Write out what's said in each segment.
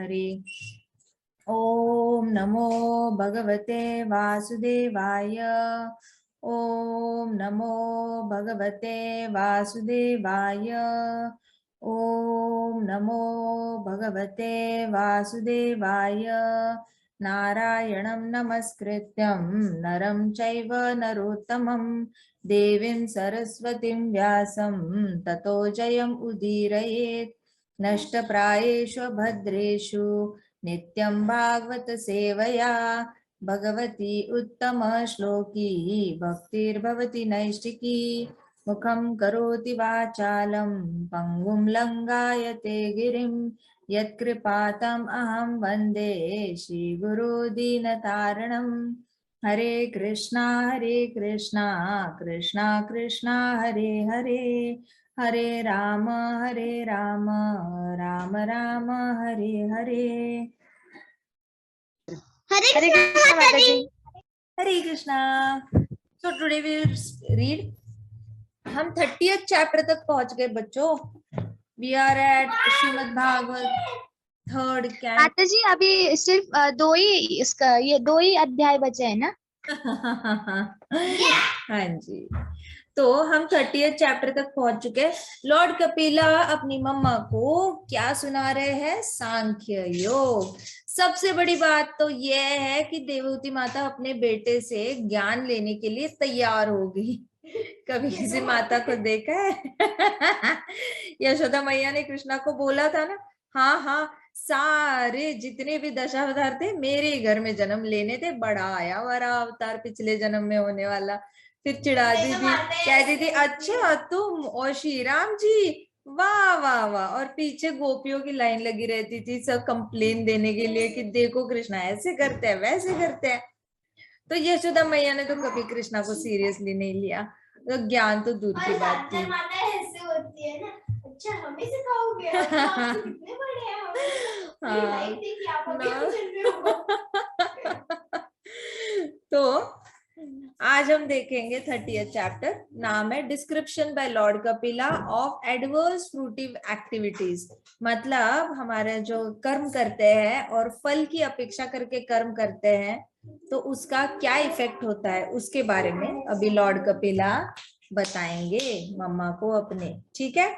हरे। ओम नमो भगवते वासुदेवाय। ओम नमो भगवते वासुदेवाय। ओम नमो भगवते वासुदेवाय। नारायणं नमस्कृत्यं नरं चैव नरोत्तमं देवीं सरस्वतीं व्यासं ततो जयम् उदीरयेत्। नष्टप्रायेषु भद्रेषु नित्यं भागवत सेवया भगवती उत्तम श्लोकी भक्तिर्भवति नैष्टिकी। मुखं करोति वाचालं पंगुं लंघायते गिरिं यत्कृपातम् अहं वन्दे श्रीगुरो दीनतारिणम्। हरे कृष्णा कृष्णा कृष्णा हरे हरे, हरे राम राम राम हरे हरे। हरे कृष्णा माता जी। हरे Krishna. So today we will read. हम 30th चैप्टर तक पहुंच गए बच्चों। We are at Srimad Bhagavat third canto. माता जी अभी सिर्फ दो ही अध्याय बचे हैं ना? हाँ जी, तो हम 30th चैप्टर तक पहुंच चुके हैं। लॉर्ड कपिला अपनी मम्मा को क्या सुना रहे हैं? सांख्य योग। सबसे बड़ी बात तो यह है कि देवहूति माता अपने बेटे से ज्ञान लेने के लिए तैयार हो गई। कभी किसी माता को देखा है? यशोदा मैया ने कृष्णा को बोला था ना, हाँ हाँ सारे जितने भी दशावतार थे मेरे घर में जन्म लेने थे, बड़ा आया वाला अवतार पिछले जन्म में होने वाला। फिर चिढ़ाती थी, कहती थी अच्छा तुम और श्री राम जी, वाह वाह वाह। और पीछे गोपियों की लाइन लगी रहती थी सब कंप्लेन देने के लिए कि देखो कृष्णा ऐसे करते हैं वैसे करते हैं। तो यशोदा मैया ने तो कभी कृष्णा को सीरियसली नहीं लिया, तो ज्ञान तो दूर की बात थी। ऐसे होती है ना, अच्छा हमें सिखाओगे? आप तो कितने बड़े हैं, तो आज हम देखेंगे 30th चैप्टर। नाम है description by Lord Kapila of adverse fruitive activities. मतलब हमारे जो कर्म करते हैं और फल की अपेक्षा करके कर्म करते हैं तो उसका क्या इफेक्ट होता है उसके बारे में अभी लॉर्ड कपिला बताएंगे मम्मा को अपने। ठीक है।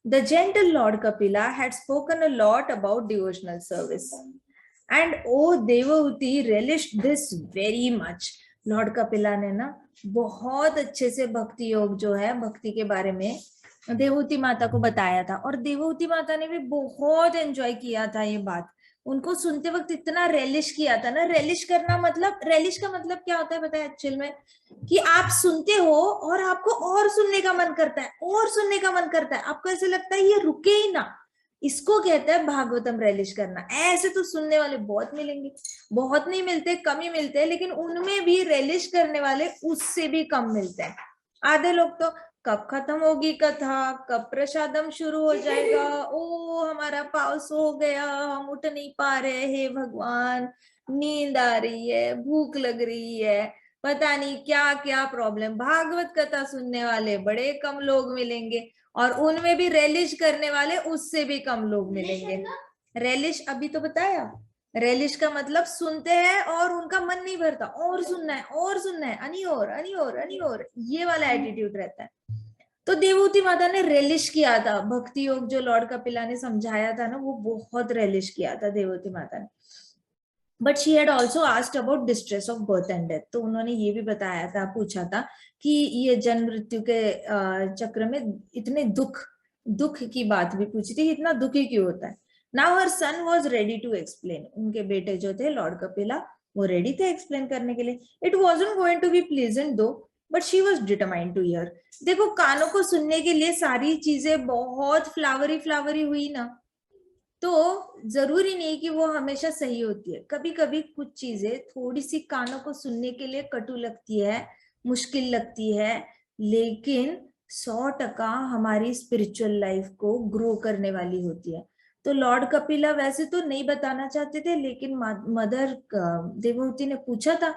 The gentle Lord Kapila had spoken a lot about devotional service, and oh Devahuti relished this very much. Lord Kapila ने ना बहुत अच्छे से भक्ति योग जो है भक्ति के बारे में देवहूति माता को बताया था, और देवहूति माता ने भी बहुत एंजॉय किया था ये बात। उनको सुनते वक्त इतना रेलिश किया था ना। रेलिश करना मतलब, रेलिश का मतलब क्या होता है पता है एक्चुअल में? कि आप सुनते हो और आपको और सुनने का मन करता है, और सुनने का मन करता है, आपको ऐसे लगता है ये रुके ही ना। इसको कहते हैं भागवतम रेलिश करना। ऐसे तो सुनने वाले बहुत मिलेंगे, बहुत नहीं मिलते, कम ही मिलते हैं, लेकिन उनमें भी रेलिश करने वाले उससे भी कम मिलते हैं। आधे लोग तो कब खत्म होगी कथा, कब प्रसादम शुरू हो जाएगा, ओ हमारा पाव सो गया, हम उठ नहीं पा रहे, हे भगवान नींद आ रही है, भूख लग रही है, पता नहीं क्या क्या प्रॉब्लम। भागवत कथा सुनने वाले बड़े कम लोग मिलेंगे, और उनमें भी रेलिश करने वाले उससे भी कम लोग मिलेंगे। रेलिश अभी तो बताया, रेलिश का मतलब सुनते हैं और उनका मन नहीं भरता, और सुनना है और सुनना है, अनी और ये वाला एटीट्यूड रहता है। तो देवहूति माता ने रेलिश किया था भक्ति योग, जो लॉर्ड कपिला ने समझाया था ना, वो बहुत रेलिश किया था देवहूति माता ने। But she had also asked about distress of birth and death. तो उन्होंने ये भी बताया था, पूछा था कि ये जन्म मृत्यु के चक्र में इतने दुख की बात भी पूछी थी, इतना दुखी क्यों होता है। Now her son was ready to explain. उनके बेटे जो थे लॉर्ड कपिला, वो रेडी थे एक्सप्लेन करने के लिए। It wasn't going to be pleasant though, but she was determined to hear. देखो कानों को सुनने के लिए सारी चीजें बहुत फ्लावरी हुई ना, तो जरूरी नहीं कि वो हमेशा सही होती है। कभी कभी कुछ चीजें थोड़ी सी कानों को सुनने के लिए कटु लगती है, मुश्किल लगती है, लेकिन 100% हमारी स्पिरिचुअल लाइफ को ग्रो करने वाली होती है। तो लॉर्ड कपिला वैसे तो नहीं बताना चाहते थे, लेकिन मदर देवहूति ने पूछा था,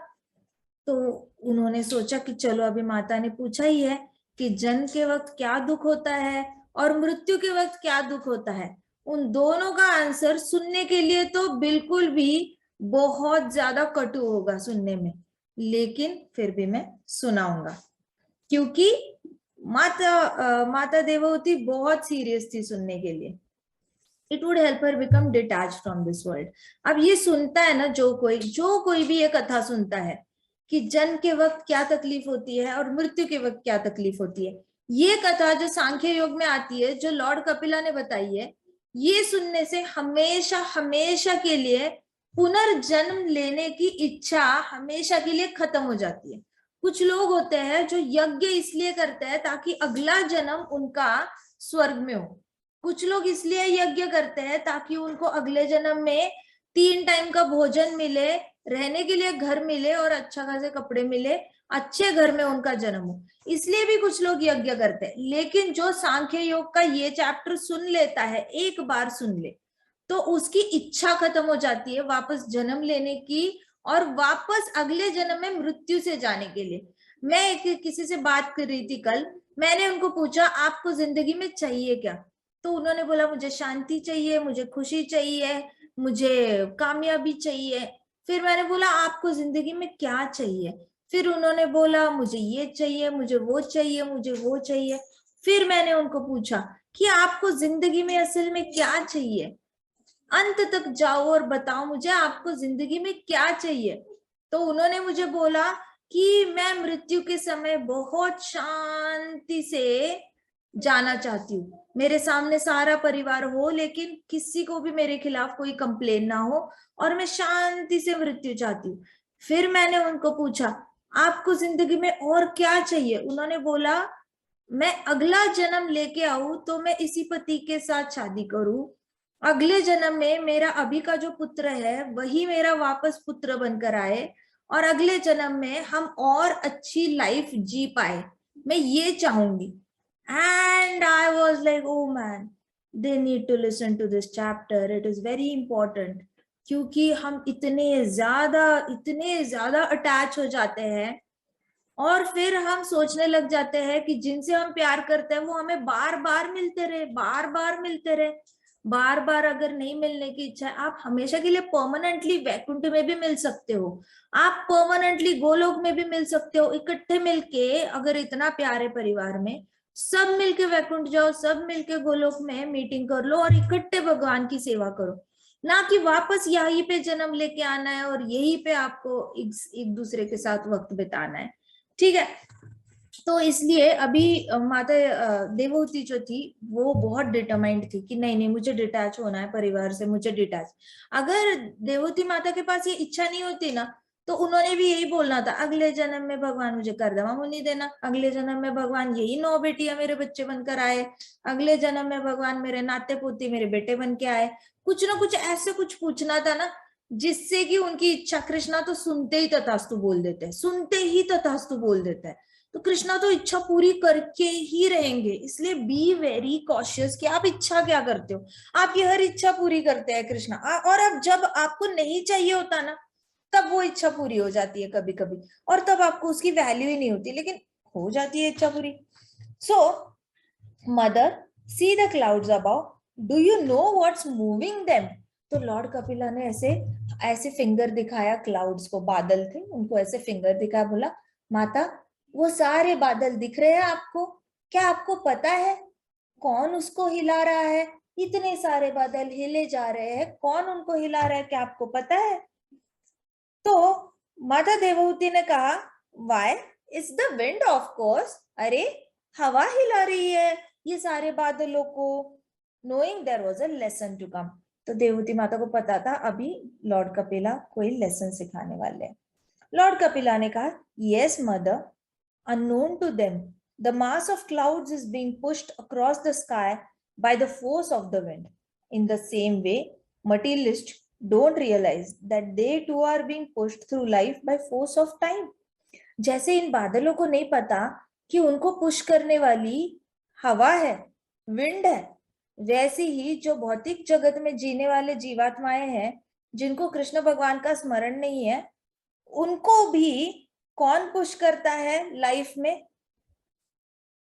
तो उन्होंने सोचा कि चलो अभी माता ने पूछा ही है कि जन्म के वक्त क्या दुख होता है और मृत्यु के वक्त क्या दुख होता है, उन दोनों का आंसर सुनने के लिए तो बिल्कुल भी बहुत ज्यादा कटु होगा सुनने में, लेकिन फिर भी मैं सुनाऊंगा, क्योंकि माता देवहूति बहुत सीरियस थी सुनने के लिए. It would help her become detach from this world. अब ये सुनता है ना, जो कोई भी ये कथा सुनता है कि जन्म के वक्त क्या तकलीफ होती है और मृत्यु के वक्त क्या तकलीफ होती है, ये कथा जो सांख्य योग में आती है, जो लॉर्ड कपिला ने बताई है, ये सुनने से हमेशा हमेशा के लिए पुनर्जन्म लेने की इच्छा हमेशा के लिए खत्म हो जाती है. कुछ लोग होते हैं जो यज्ञ इसलिए करते हैं ताकि अगला जन्म उनका स्वर्ग में हो. कुछ लोग इसलिए यज्ञ करते हैं ताकि उनको अगले जन्म में 3 टाइम का भोजन मिले, रहने के लिए घर मिले और अच्छा खासे कपड़े मिले, अच्छे घर में उनका जन्म हो, इसलिए भी कुछ लोग यज्ञ करते हैं. लेकिन जो सांख्य योग का ये चैप्टर सुन लेता है, एक बार सुन ले, तो उसकी इच्छा खत्म हो जाती है वापस जन्म लेने की और वापस अगले जन्म में मृत्यु से जाने के लिए. मैं किसी से बात कर रही थी कल, मैंने उनको पूछा आपको जिंदगी में चाहिए क्या, तो उन्होंने बोला मुझे शांति चाहिए, मुझे खुशी चाहिए, मुझे कामयाबी चाहिए. फिर मैंने बोला आपको जिंदगी में क्या चाहिए, फिर उन्होंने बोला मुझे ये चाहिए, मुझे वो चाहिए, मुझे वो चाहिए. फिर मैंने उनको पूछा कि आपको जिंदगी में असल में क्या चाहिए, अंत तक जाओ और बताओ मुझे आपको जिंदगी में क्या चाहिए. तो उन्होंने मुझे बोला कि मैं मृत्यु के समय बहुत शांति से जाना चाहती हूँ, मेरे सामने सारा परिवार हो लेकिन किसी को भी मेरे खिलाफ कोई कंप्लेन ना हो, और मैं शांति से मृत्यु चाहती हूँ. फिर मैंने उनको पूछा आपको जिंदगी में और क्या चाहिए, उन्होंने बोला मैं अगला जन्म लेके आऊं तो मैं इसी पति के साथ शादी करूं, अगले जन्म में मेरा अभी का जो पुत्र है वही मेरा वापस पुत्र बनकर आए, और अगले जन्म में हम और अच्छी लाइफ जी पाए, मैं ये चाहूंगी. And I was like, oh man, they need to listen to this chapter. It is very important. क्योंकि हम इतने ज्यादा अटैच हो जाते हैं और फिर हम सोचने लग जाते हैं कि जिनसे हम प्यार करते हैं वो हमें बार बार मिलते रहे, बार बार मिलते रहे. बार बार अगर नहीं मिलने की इच्छा है, आप हमेशा के लिए परमानेंटली वैकुंठ में भी मिल सकते हो, आप परमानेंटली गोलोक में भी मिल सकते हो. इकट्ठे मिलके अगर इतना प्यार है परिवार में, सब मिलके वैकुंठ जाओ, सब मिलके गोलोक में मीटिंग कर लो और इकट्ठे भगवान की सेवा करो, ना कि वापस यहीं पे जन्म लेके आना है और यहीं पे आपको एक दूसरे के साथ वक्त बिताना है. ठीक है, तो इसलिए अभी माता देवहूति जो थी वो बहुत डिटरमाइंड थी कि नहीं नहीं मुझे डिटैच होना है परिवार से, मुझे डिटैच. अगर देवहूति माता के पास ये इच्छा नहीं होती ना, तो उन्होंने भी यही बोलना था अगले जन्म में भगवान मुझे कर्दमा मुनि देना, अगले जन्म में भगवान यही 9 बेटियां मेरे बच्चे बनकर आए, अगले जन्म में भगवान मेरे नाते पोती मेरे बेटे बन के आए. कुछ ना कुछ ऐसे कुछ पूछना था ना जिससे कि उनकी इच्छा, कृष्णा तो सुनते ही तथास्तु बोल देते हैं, सुनते ही तथास्तु बोल देते हैं, तो कृष्णा तो इच्छा पूरी करके ही रहेंगे. इसलिए बी वेरी कॉशियस कि आप इच्छा क्या करते हो, आप ये हर इच्छा पूरी करते हैं कृष्णा. और अब जब आपको नहीं चाहिए होता ना, तब वो इच्छा पूरी हो जाती है कभी कभी, और तब आपको उसकी वैल्यू ही नहीं होती, लेकिन हो जाती है इच्छा पूरी. So mother see the clouds above, do you know what's moving them. तो लॉर्ड कपिला ने ऐसे फिंगर दिखाया क्लाउड्स को, बादल थे उनको ऐसे फिंगर दिखाया, बोला माता वो सारे बादल दिख रहे हैं आपको, क्या आपको पता है कौन उसको हिला रहा है, इतने सारे बादल हिले जा रहे हैं, कौन उनको हिला रहा है, क्या आपको पता है. तो माता देवहूति ने कहा why it's the wind of course, अरे हवा हिला रही है ये सारे बादलों को. Knowing there was a lesson to come. तो देवहूति माता को पता था अभी लॉर्ड कपिला कोई लेसन सिखाने वाले हैं. लॉर्ड कपिला ने कहा yes mother, unknown to them, the mass of clouds is being pushed across the sky by the force of the wind. In the same way, materialists don't realize that they too are being pushed through life by force of time. जैसे इन बादलों को नहीं पता कि उनको push करने वाली हवा है, विंड है, वैसे ही जो भौतिक जगत में जीने वाले जीवात्माएं हैं जिनको कृष्ण भगवान का स्मरण नहीं है, उनको भी कौन पुश करता है लाइफ में,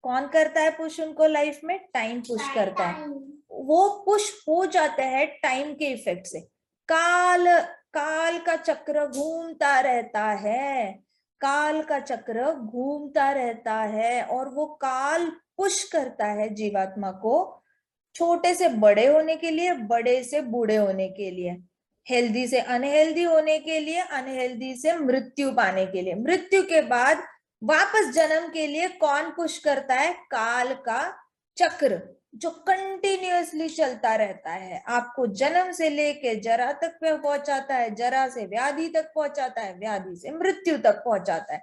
कौन करता है पुश उनको लाइफ में, टाइम पुश करता है. वो पुश हो जाता है टाइम के इफेक्ट से। काल काल का चक्र घूमता रहता है, काल का चक्र घूमता रहता है, और वो काल पुश करता है जीवात्मा को छोटे से बड़े होने के लिए, बड़े से बूढ़े होने के लिए, हेल्दी से अनहेल्दी होने के लिए, अनहेल्दी से मृत्यु पाने के लिए। मृत्यु के बाद वापस जन्म के लिए कौन पुश करता है? काल का चक्र, जो कंटिन्यूअसली चलता रहता है, आपको जन्म से लेके जरा तक पे पहुंचाता है, जरा से व्याधि तक पहुंचाता है, व्याधि से मृत्यु तक पहुंचाता है।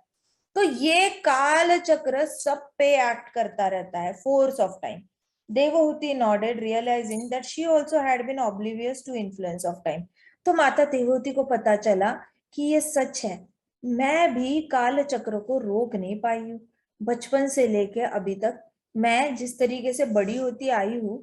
तो ये काल चक्र सब पे एक्ट करता रहता है, force of time. Devahuti nodded, realizing that she also had been oblivious to influence of time. तो माता देवहूति को पता चला कि ये सच है, मैं भी काल चक्र को रोक नहीं पाई हूँ। बचपन से लेके अभी तक मैं जिस तरीके से बड़ी होती आई हूँ,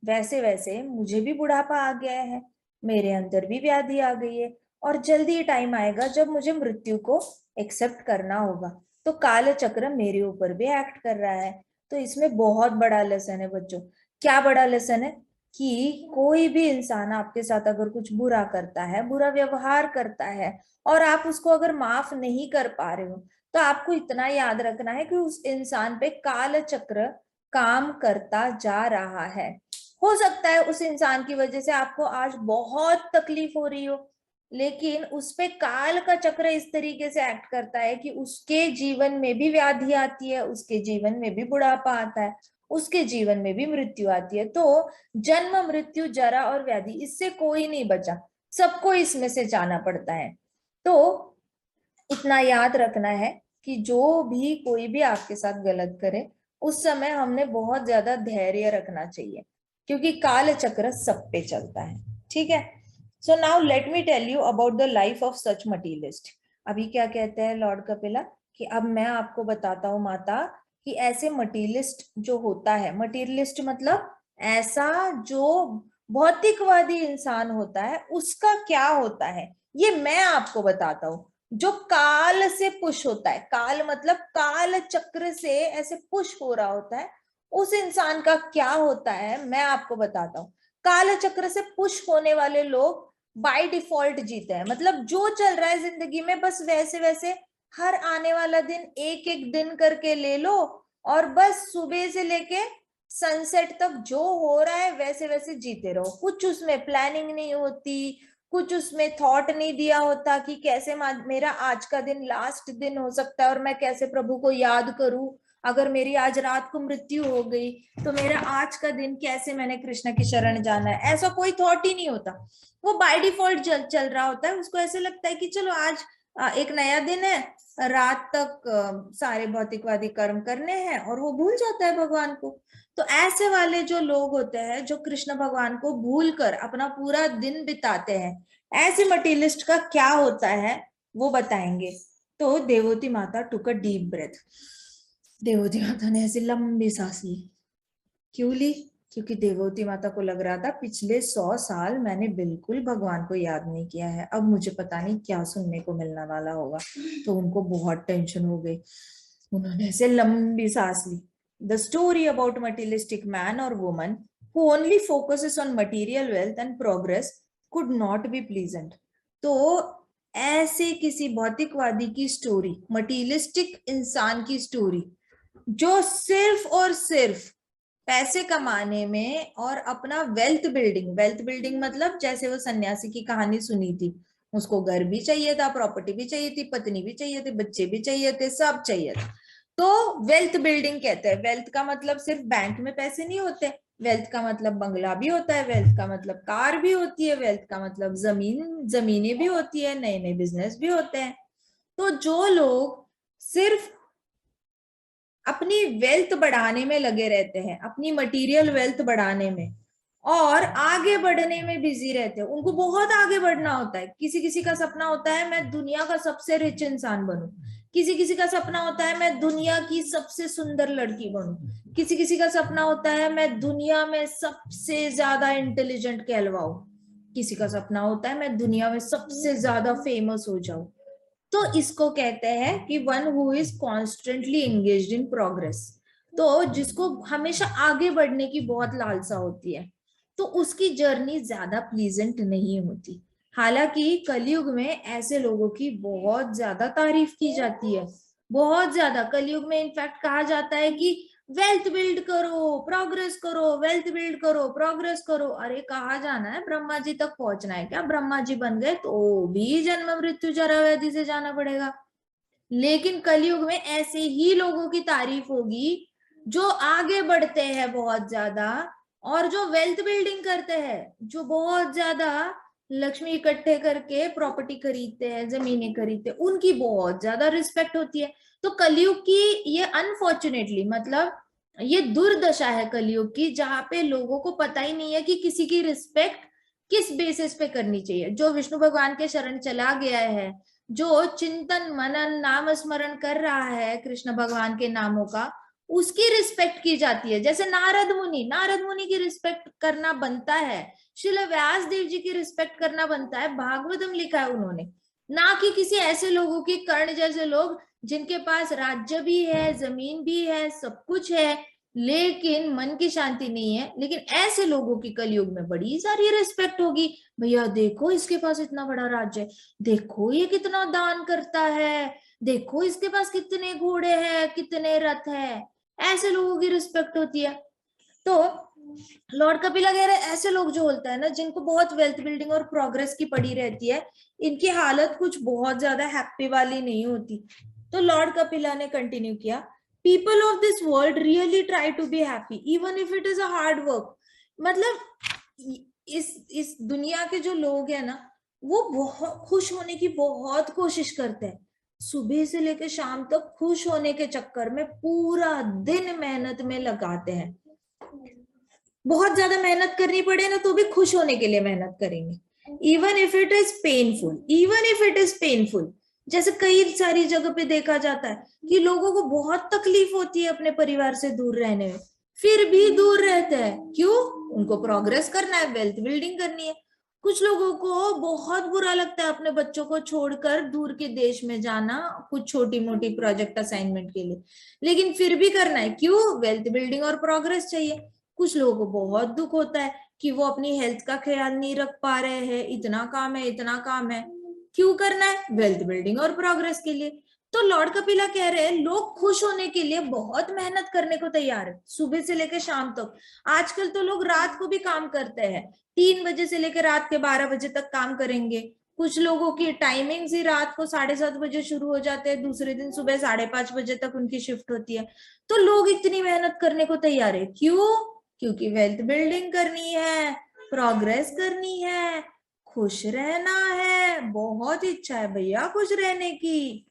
वैसे वैसे मुझे भी बुढ़ापा आ गया है, मेरे अंदर भी व्याधि आ गई है, और जल्दी टाइम आएगा जब मुझे मृत्यु को एक्सेप्ट करना होगा। तो काल चक्र मेरे ऊपर भी एक्ट कर रहा है। तो इसमें बहुत बड़ा लेसन है बच्चों। क्या बड़ा लेसन है? कि कोई भी इंसान आपके साथ अगर कुछ बुरा करता है, बुरा व्यवहार करता है, और आप उसको अगर माफ नहीं कर पा रहे हो, तो आपको इतना याद रखना है कि उस इंसान पे काल चक्र काम करता जा रहा है। हो सकता है उस इंसान की वजह से आपको आज बहुत तकलीफ हो रही हो, लेकिन उस पे काल का चक्र इस तरीके से एक्ट करता है कि उसके जीवन में भी व्याधि आती है, उसके जीवन में भी बुढ़ापा आता है, उसके जीवन में भी मृत्यु आती है। तो जन्म, मृत्यु, जरा और व्याधि, इससे कोई नहीं बचा, सबको इसमें से जाना पड़ता है। तो इतना याद रखना है कि जो भी कोई भी आपके साथ गलत करे, उस समय हमने बहुत ज्यादा धैर्य रखना चाहिए, क्योंकि काल चक्र सब पे चलता है। ठीक है। So now let me tell you about the life of such materialist. अभी क्या कहते हैं लॉर्ड कपिला कि अब मैं आपको बताता हूँ माता कि ऐसे मटीरियलिस्ट जो होता है, मटीरियलिस्ट मतलब ऐसा जो भौतिकवादी इंसान होता है, उसका क्या होता है ये मैं आपको बताता हूँ। जो काल से पुश होता है, काल मतलब काल चक्र से ऐसे पुश हो रहा होता है, उस इंसान का क्या होता है मैं आपको बताता हूँ। काल चक्र से पुश होने वाले लोग बाय डिफॉल्ट जीते हैं। मतलब जो चल रहा है जिंदगी में, बस वैसे वैसे हर आने वाला दिन एक एक दिन करके ले लो, और बस सुबह से लेके सनसेट तक जो हो रहा है वैसे वैसे जीते रहो। कुछ उसमें प्लानिंग नहीं होती, कुछ उसमें थॉट नहीं दिया होता कि कैसे मेरा आज का दिन लास्ट दिन हो सकता है और मैं कैसे प्रभु को याद करूं। अगर मेरी आज रात को मृत्यु हो गई तो मेरा आज का दिन कैसे मैंने कृष्ण की शरण जाना है, ऐसा कोई थॉट ही नहीं होता। वो बाय डिफॉल्ट चल रहा होता है। उसको ऐसे लगता है कि चलो आज एक नया दिन है, रात तक सारे भौतिकवादी कर्म करने हैं, और वो भूल जाता है भगवान को। तो ऐसे वाले जो लोग होते हैं जो कृष्ण भगवान को भूल कर अपना पूरा दिन बिताते हैं, ऐसे मटीरियलिस्ट का क्या होता है वो बताएंगे। तो देवहूति माता टुक अ डीप ब्रेथ। देवहूति माता ने ऐसी लंबी सांस ली। क्यों ली? क्योंकि देवहूति माता को लग रहा था पिछले 100 साल मैंने बिल्कुल भगवान को याद नहीं किया है, अब मुझे पता नहीं क्या सुनने को मिलने वाला होगा। तो उनको बहुत टेंशन हो गई। उन्होंने ऐसे लंबी सांस ली। The story about materialistic man or woman who only focuses on material wealth and progress could not be pleasant. तो ऐसे किसी भौतिकवादी की स्टोरी, मटीरियलिस्टिक इंसान की स्टोरी जो सिर्फ और सिर्फ पैसे कमाने में और अपना वेल्थ बिल्डिंग मतलब जैसे वो सन्यासी की कहानी सुनी थी, उसको घर भी चाहिए था, प्रॉपर्टी भी चाहिए थी, पत्नी भी चाहिए थी, बच्चे भी चाहिए थे, सब चाहिए था। तो वेल्थ बिल्डिंग कहते हैं। वेल्थ का मतलब सिर्फ बैंक में पैसे नहीं होते, वेल्थ का मतलब बंगला भी होता है, वेल्थ का मतलब कार भी होती है, वेल्थ का मतलब जमीनें भी होती है, नए नए बिजनेस भी होते हैं। तो जो लोग सिर्फ अपनी वेल्थ बढ़ाने में लगे रहते हैं, अपनी मटेरियल वेल्थ बढ़ाने में और आगे बढ़ने में बिजी रहते हैं, उनको बहुत आगे बढ़ना होता है। किसी किसी का सपना होता है मैं दुनिया का सबसे रिच इंसान बनूं, किसी किसी का सपना होता है मैं दुनिया की सबसे सुंदर लड़की बनूं, किसी किसी का सपना होता है मैं दुनिया में सबसे ज्यादा इंटेलिजेंट कहलवाऊं, किसी का सपना होता है मैं दुनिया में सबसे ज्यादा फेमस हो जाऊं। तो इसको कहते हैं कि one who is constantly engaged in progress. तो जिसको हमेशा आगे बढ़ने की बहुत लालसा होती है, तो उसकी जर्नी ज्यादा प्लीजेंट नहीं होती। हालांकि कलयुग में ऐसे लोगों की बहुत ज्यादा तारीफ की जाती है, बहुत ज्यादा। कलयुग में इनफैक्ट कहा जाता है कि वेल्थ बिल्ड करो, प्रोग्रेस करो, वेल्थ बिल्ड करो, प्रोग्रेस करो। अरे कहाँ जाना है, ब्रह्मा जी तक पहुंचना है क्या? ब्रह्मा जी बन गए तो भी जन्म मृत्यु जरा व्याधि से जाना पड़ेगा। लेकिन कलयुग में ऐसे ही लोगों की तारीफ होगी जो आगे बढ़ते हैं बहुत ज्यादा, और जो वेल्थ बिल्डिंग करते हैं, जो बहुत ज्यादा लक्ष्मी इकट्ठे करके प्रॉपर्टी खरीदते हैं, जमीनें खरीदते हैं, उनकी बहुत ज्यादा रिस्पेक्ट होती है। तो कलयुग की ये अनफॉर्चुनेटली, मतलब ये दुर्दशा है कलयुग की, जहां पे लोगों को पता ही नहीं है कि किसी की रिस्पेक्ट किस बेसिस पे करनी चाहिए। जो विष्णु भगवान के शरण चला गया है, जो चिंतन मनन नाम स्मरण कर रहा है कृष्ण भगवान के नामों का, उसकी रिस्पेक्ट की जाती है। जैसे नारद मुनि की रिस्पेक्ट करना बनता है, श्रील व्यास देव जी की रिस्पेक्ट करना बनता है, भागवतम लिखा है उन्होंने। ना कि किसी ऐसे लोगों की, कर्ण जैसे लोग जिनके पास राज्य भी है, जमीन भी है, सब कुछ है, लेकिन मन की शांति नहीं है। लेकिन ऐसे लोगों की कलयुग में बड़ी सारी रिस्पेक्ट होगी। भैया देखो इसके पास इतना बड़ा राज्य है, देखो ये कितना दान करता है, देखो इसके पास कितने घोड़े हैं, कितने रथ है। ऐसे लोगों की रिस्पेक्ट होती है। तो लॉर्ड कपिला कह रहे ऐसे लोग जो होता है ना, जिनको बहुत वेल्थ बिल्डिंग और प्रोग्रेस की पड़ी रहती है, इनकी हालत कुछ बहुत ज्यादा हैप्पी वाली नहीं होती। तो लॉर्ड कपिला ने कंटिन्यू किया, people of this world really try to be happy even if it is a hard work. मतलब इस दुनिया के जो लोग हैं ना, वो बहुत खुश होने की बहुत कोशिश करते हैं। सुबह से लेकर शाम तक खुश होने के चक्कर में पूरा दिन मेहनत में लगाते हैं। बहुत ज्यादा मेहनत करनी पड़े ना तो भी खुश होने के लिए मेहनत करेंगे, even if it is painful, even if it is painful. जैसे कई सारी जगह पे देखा जाता है कि लोगों को बहुत तकलीफ होती है अपने परिवार से दूर रहने में, फिर भी दूर रहते हैं। क्यों? उनको प्रोग्रेस करना है, वेल्थ बिल्डिंग करनी है। कुछ लोगों को बहुत बुरा लगता है अपने बच्चों को छोड़कर दूर के देश में जाना, कुछ छोटी मोटी प्रोजेक्ट असाइनमेंट के लिए, लेकिन फिर भी करना है। क्यों? वेल्थ बिल्डिंग और प्रोग्रेस चाहिए। कुछ लोगों को बहुत दुख होता है कि वो अपनी हेल्थ का ख्याल नहीं रख पा रहे हैं, इतना काम है, इतना काम है। क्यों करना है? वेल्थ बिल्डिंग और प्रोग्रेस के लिए। तो लॉर्ड कपिला कह रहे हैं लोग खुश होने के लिए बहुत मेहनत करने को तैयार है, सुबह से लेकर शाम तक। आजकल तो लोग रात को भी काम करते हैं, 3 बजे से लेकर रात के 12 बजे तक काम करेंगे। कुछ लोगों की टाइमिंग्स ही रात को 7:30 बजे शुरू हो जाते हैं, दूसरे दिन सुबह 5:30 बजे तक उनकी शिफ्ट होती है। तो लोग इतनी मेहनत करने को तैयार है। क्यों? क्योंकि वेल्थ बिल्डिंग करनी है, प्रोग्रेस करनी है, खुश रहना है। बहुत इच्छा है भैया खुश रहने की।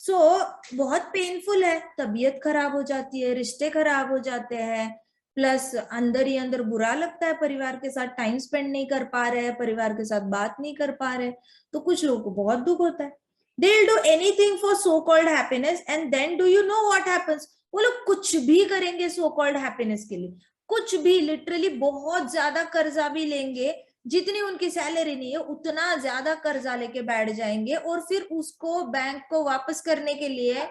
बहुत पेनफुल है, तबीयत खराब हो जाती है, रिश्ते खराब हो जाते हैं, प्लस अंदर ही अंदर बुरा लगता है, परिवार के साथ टाइम स्पेंड नहीं कर पा रहे हैं, परिवार के साथ बात नहीं कर पा रहे। तो कुछ लोगों को बहुत दुख होता है। They will do anything for so called happiness and then do you know what happens. वो लोग कुछ भी करेंगे सो कॉल्ड हैप्पीनेस के लिए, कुछ भी, लिटरली बहुत ज्यादा कर्जा भी लेंगे, जितनी उनकी सैलरी नहीं है उतना ज्यादा कर्जा लेके बैठ जाएंगे, और फिर उसको बैंक को वापस करने के लिए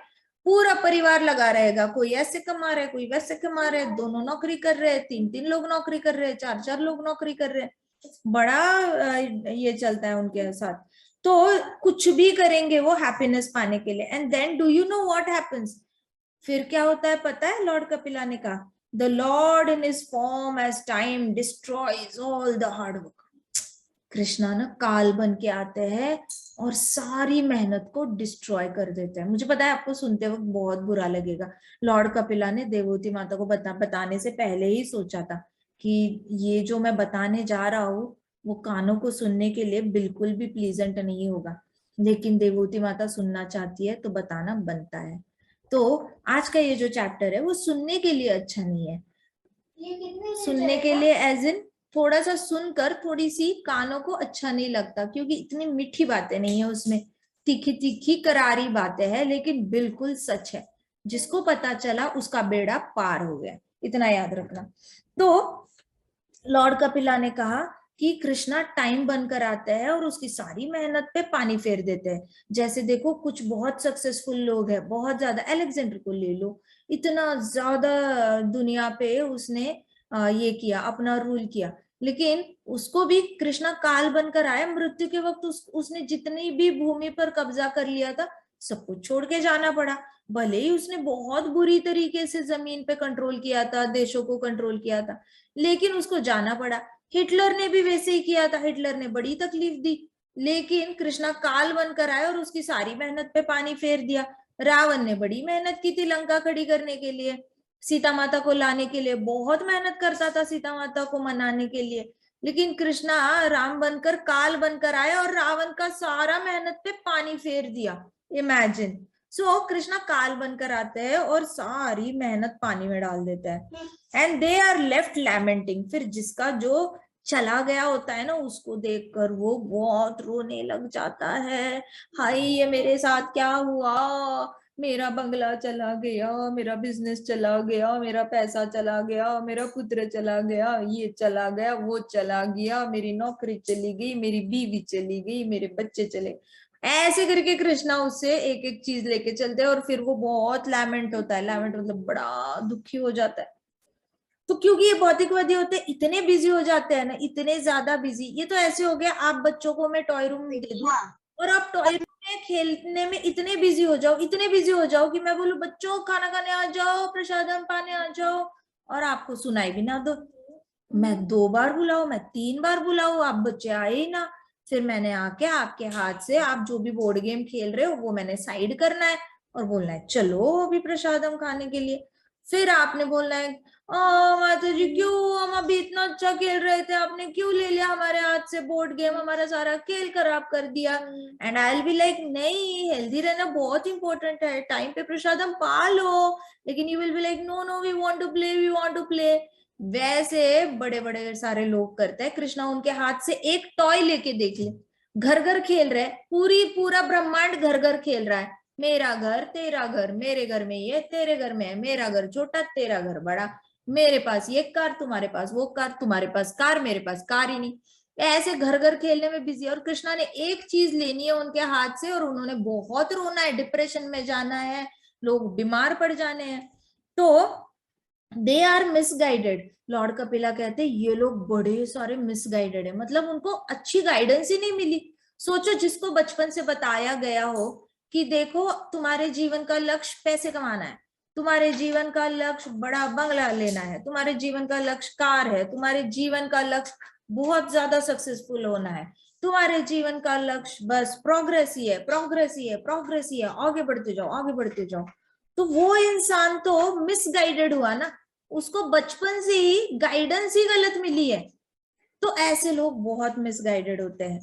पूरा परिवार लगा रहेगा। कोई ऐसे कमा रहे, कोई वैसे कमा रहे, दोनों नौकरी कर रहे, 3-3 लोग नौकरी कर रहे, 4-4 लोग नौकरी कर रहे, बड़ा ये चलता है उनके साथ। तो कुछ भी करेंगे वो हैप्पीनेस पाने के लिए। And then do you know what happens, फिर क्या होता है पता है? लॉर्ड कपिला ने कहा, the Lord in his form as time destroys all the hard work. Krishna ना काल बन के आते हैं और सारी मेहनत को डिस्ट्रॉय कर देते हैं। मुझे पता है आपको सुनते वक्त बहुत बुरा लगेगा। लॉर्ड कपिला ने देवहूति माता को बताने से पहले ही सोचा था कि ये जो मैं बताने जा रहा हूँ वो कानों को सुनने के लिए बिल्कुल भी प्लीजेंट नहीं होगा, लेकिन देवहूति माता सुनना चाहती है तो बताना बनता है। तो आज का ये जो चैप्टर है वो सुनने के लिए अच्छा नहीं है, ये कितने दिन सुनने के चलेगा? लिए एज इन थोड़ा सा सुनकर थोड़ी सी कानों को अच्छा नहीं लगता, क्योंकि इतनी मीठी बातें नहीं है उसमें, तीखी तीखी करारी बातें हैं, लेकिन बिल्कुल सच है। जिसको पता चला उसका बेड़ा पार हो गया, इतना याद रखना। तो लॉर्ड कपिला ने कहा कि कृष्णा टाइम बनकर आता है और उसकी सारी मेहनत पे पानी फेर देते हैं। जैसे देखो कुछ बहुत सक्सेसफुल लोग हैं, बहुत ज्यादा, अलेक्जेंडर को ले लो, इतना ज्यादा दुनिया पे उसने ये किया, अपना रूल किया, लेकिन उसको भी कृष्णा काल बनकर आया। मृत्यु के वक्त उसने जितनी भी भूमि पर कब्जा कर लिया था सब कुछ छोड़ के जाना पड़ा। भले ही उसने बहुत बुरी तरीके से जमीन पे कंट्रोल किया था, देशों को कंट्रोल किया था, लेकिन उसको जाना पड़ा। हिटलर ने भी वैसे ही किया था, हिटलर ने बड़ी तकलीफ दी, लेकिन कृष्णा काल बनकर आया और उसकी सारी मेहनत पे पानी फेर दिया। रावण ने बड़ी मेहनत की थी लंका खड़ी करने के लिए, सीता माता को लाने के लिए बहुत मेहनत करता था, सीता माता को मनाने के लिए, लेकिन कृष्णा राम बनकर काल बनकर आया और रावण का सारा मेहनत पे पानी फेर दिया। इमेजिन। सो कृष्णा काल बनकर आते हैं और सारी मेहनत पानी में डाल देता है। And they are left lamenting. फिर जिसका जो चला गया होता है ना, उसको देखकर वो बहुत रोने लग जाता है। हाय ये मेरे साथ क्या हुआ, मेरा बंगला चला गया, मेरा बिजनेस चला गया, मेरा पैसा चला गया, मेरा पुत्र चला गया, ये चला गया, वो चला गया, मेरी नौकरी चली गई, मेरी बीवी चली गई, मेरे बच्चे चले। ऐसे करके कृष्णा उससे एक एक चीज लेके चलते हैं और फिर वो बहुत लैमेंट होता है। लैमेंट मतलब बड़ा दुखी हो जाता है। तो क्योंकि ये भौतिकवादी होते हैं, इतने बिजी हो जाते हैं ना, इतने ज्यादा बिजी। ये तो ऐसे हो गया, आप बच्चों को मैं टॉय रूम दे दूं और आप टॉय रूम में खेलने में इतने बिजी हो जाओ, इतने बिजी हो जाओ कि मैं बोलूं बच्चों खाना खाने आ जाओ, प्रसादम पाने आ जाओ, और आपको सुनाई भी ना दो। मैं 2 बार बुलाऊं, मैं 3 बार बुलाऊं, आप बच्चे आए ही ना। फिर मैंने आके आपके हाथ से आप जो भी बोर्ड गेम खेल रहे हो वो मैंने साइड करना है और बोलना है चलो अभी प्रसादम खाने के लिए। फिर आपने बोलना है माता जी क्यों, हम अभी इतना अच्छा खेल रहे थे, आपने क्यों ले लिया हमारे हाथ से बोर्ड गेम, हमारा सारा खेल खराब कर दिया। And I will be like नहीं, हेल्दी रहना बहुत इंपॉर्टेंट है, टाइम पे प्रसादम पा लो। लेकिन you will be like no no we want to play, we want to play. वैसे बड़े बड़े सारे लोग करते हैं। कृष्णा उनके हाथ से एक टॉय लेके देख ले, घर घर खेल रहे, पूरा ब्रह्मांड घर घर खेल रहा है। मेरा घर तेरा घर, मेरे घर में ये तेरे घर में है, मेरा घर छोटा तेरा घर बड़ा, मेरे पास ये कार तुम्हारे पास वो कार, तुम्हारे पास कार मेरे पास कार ही नहीं। ऐसे घर घर खेलने में बिजी। और कृष्णा ने एक चीज लेनी है उनके हाथ से और उन्होंने बहुत रोना है, डिप्रेशन में जाना है, लोग बीमार पड़ जाने हैं। तो they are misguided. Lord Kapila कहते हैं ये लोग बड़े सारे मिसगाइडेड है, मतलब उनको अच्छी गाइडेंस ही नहीं मिली। सोचो जिसको बचपन से बताया गया हो कि देखो तुम्हारे जीवन का लक्ष्य पैसे कमाना है, तुम्हारे जीवन का लक्ष्य बड़ा बंगला लेना है, तुम्हारे जीवन का लक्ष्य कार है, तुम्हारे जीवन का लक्ष्य बहुत ज्यादा सक्सेसफुल होना है, तुम्हारे जीवन का लक्ष्य बस प्रोग्रेस ही है, प्रोग्रेस ही है, प्रोग्रेस ही है, आगे बढ़ते जाओ आगे बढ़ते जाओ। तो वो इंसान तो मिसगाइडेड हुआ ना, उसको बचपन से ही गाइडेंस ही गलत मिली है। तो ऐसे लोग बहुत मिसगाइडेड होते हैं।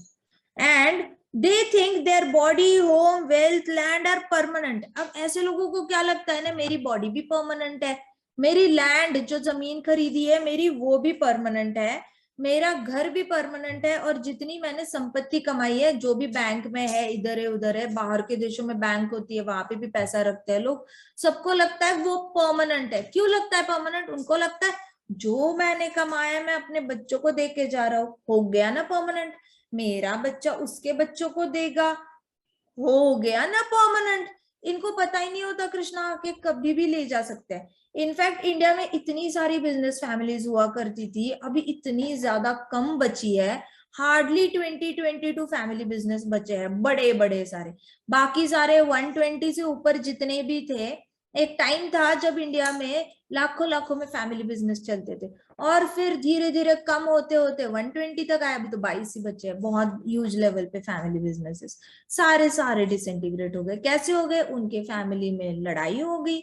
And they think their body home wealth land are permanent. अब ऐसे लोगों को क्या लगता है ना, मेरी बॉडी भी परमानेंट है, मेरी लैंड जो जमीन खरीदी है मेरी वो भी परमानेंट है, मेरा घर भी परमानेंट है, और जितनी मैंने संपत्ति कमाई है जो भी बैंक में है, इधर है उधर है, बाहर के देशों में बैंक होती है वहां पे भी पैसा रखते हैं लोग, सबको लगता है वो परमानेंट है। क्यों लगता है परमानेंट? उनको लगता है जो मैंने कमाया मैं अपने बच्चों को दे के जा रहा हूं, हो गया ना परमानेंट, मेरा बच्चा उसके बच्चों को देगा, हो गया ना परमानेंट। इनको पता ही नहीं होता कृष्णा आके कभी भी ले जा सकते हैं। इनफैक्ट इंडिया में इतनी सारी बिजनेस फैमिलीज हुआ करती थी, अभी इतनी ज्यादा कम बची है, हार्डली 20-22 फैमिली बिजनेस बचे हैं बड़े बड़े सारे। बाकी सारे 120 से ऊपर जितने भी थे, एक टाइम था जब इंडिया में लाखों लाखों में फैमिली बिजनेस चलते थे, और फिर धीरे धीरे कम होते होते 120 तक आए, अभी तो 22 ही बचे हैं बहुत ह्यूज लेवल पे फैमिली बिजनेसेस। सारे डिसइंटीग्रेट हो गए। कैसे हो गए? उनके फैमिली में लड़ाई हो गई,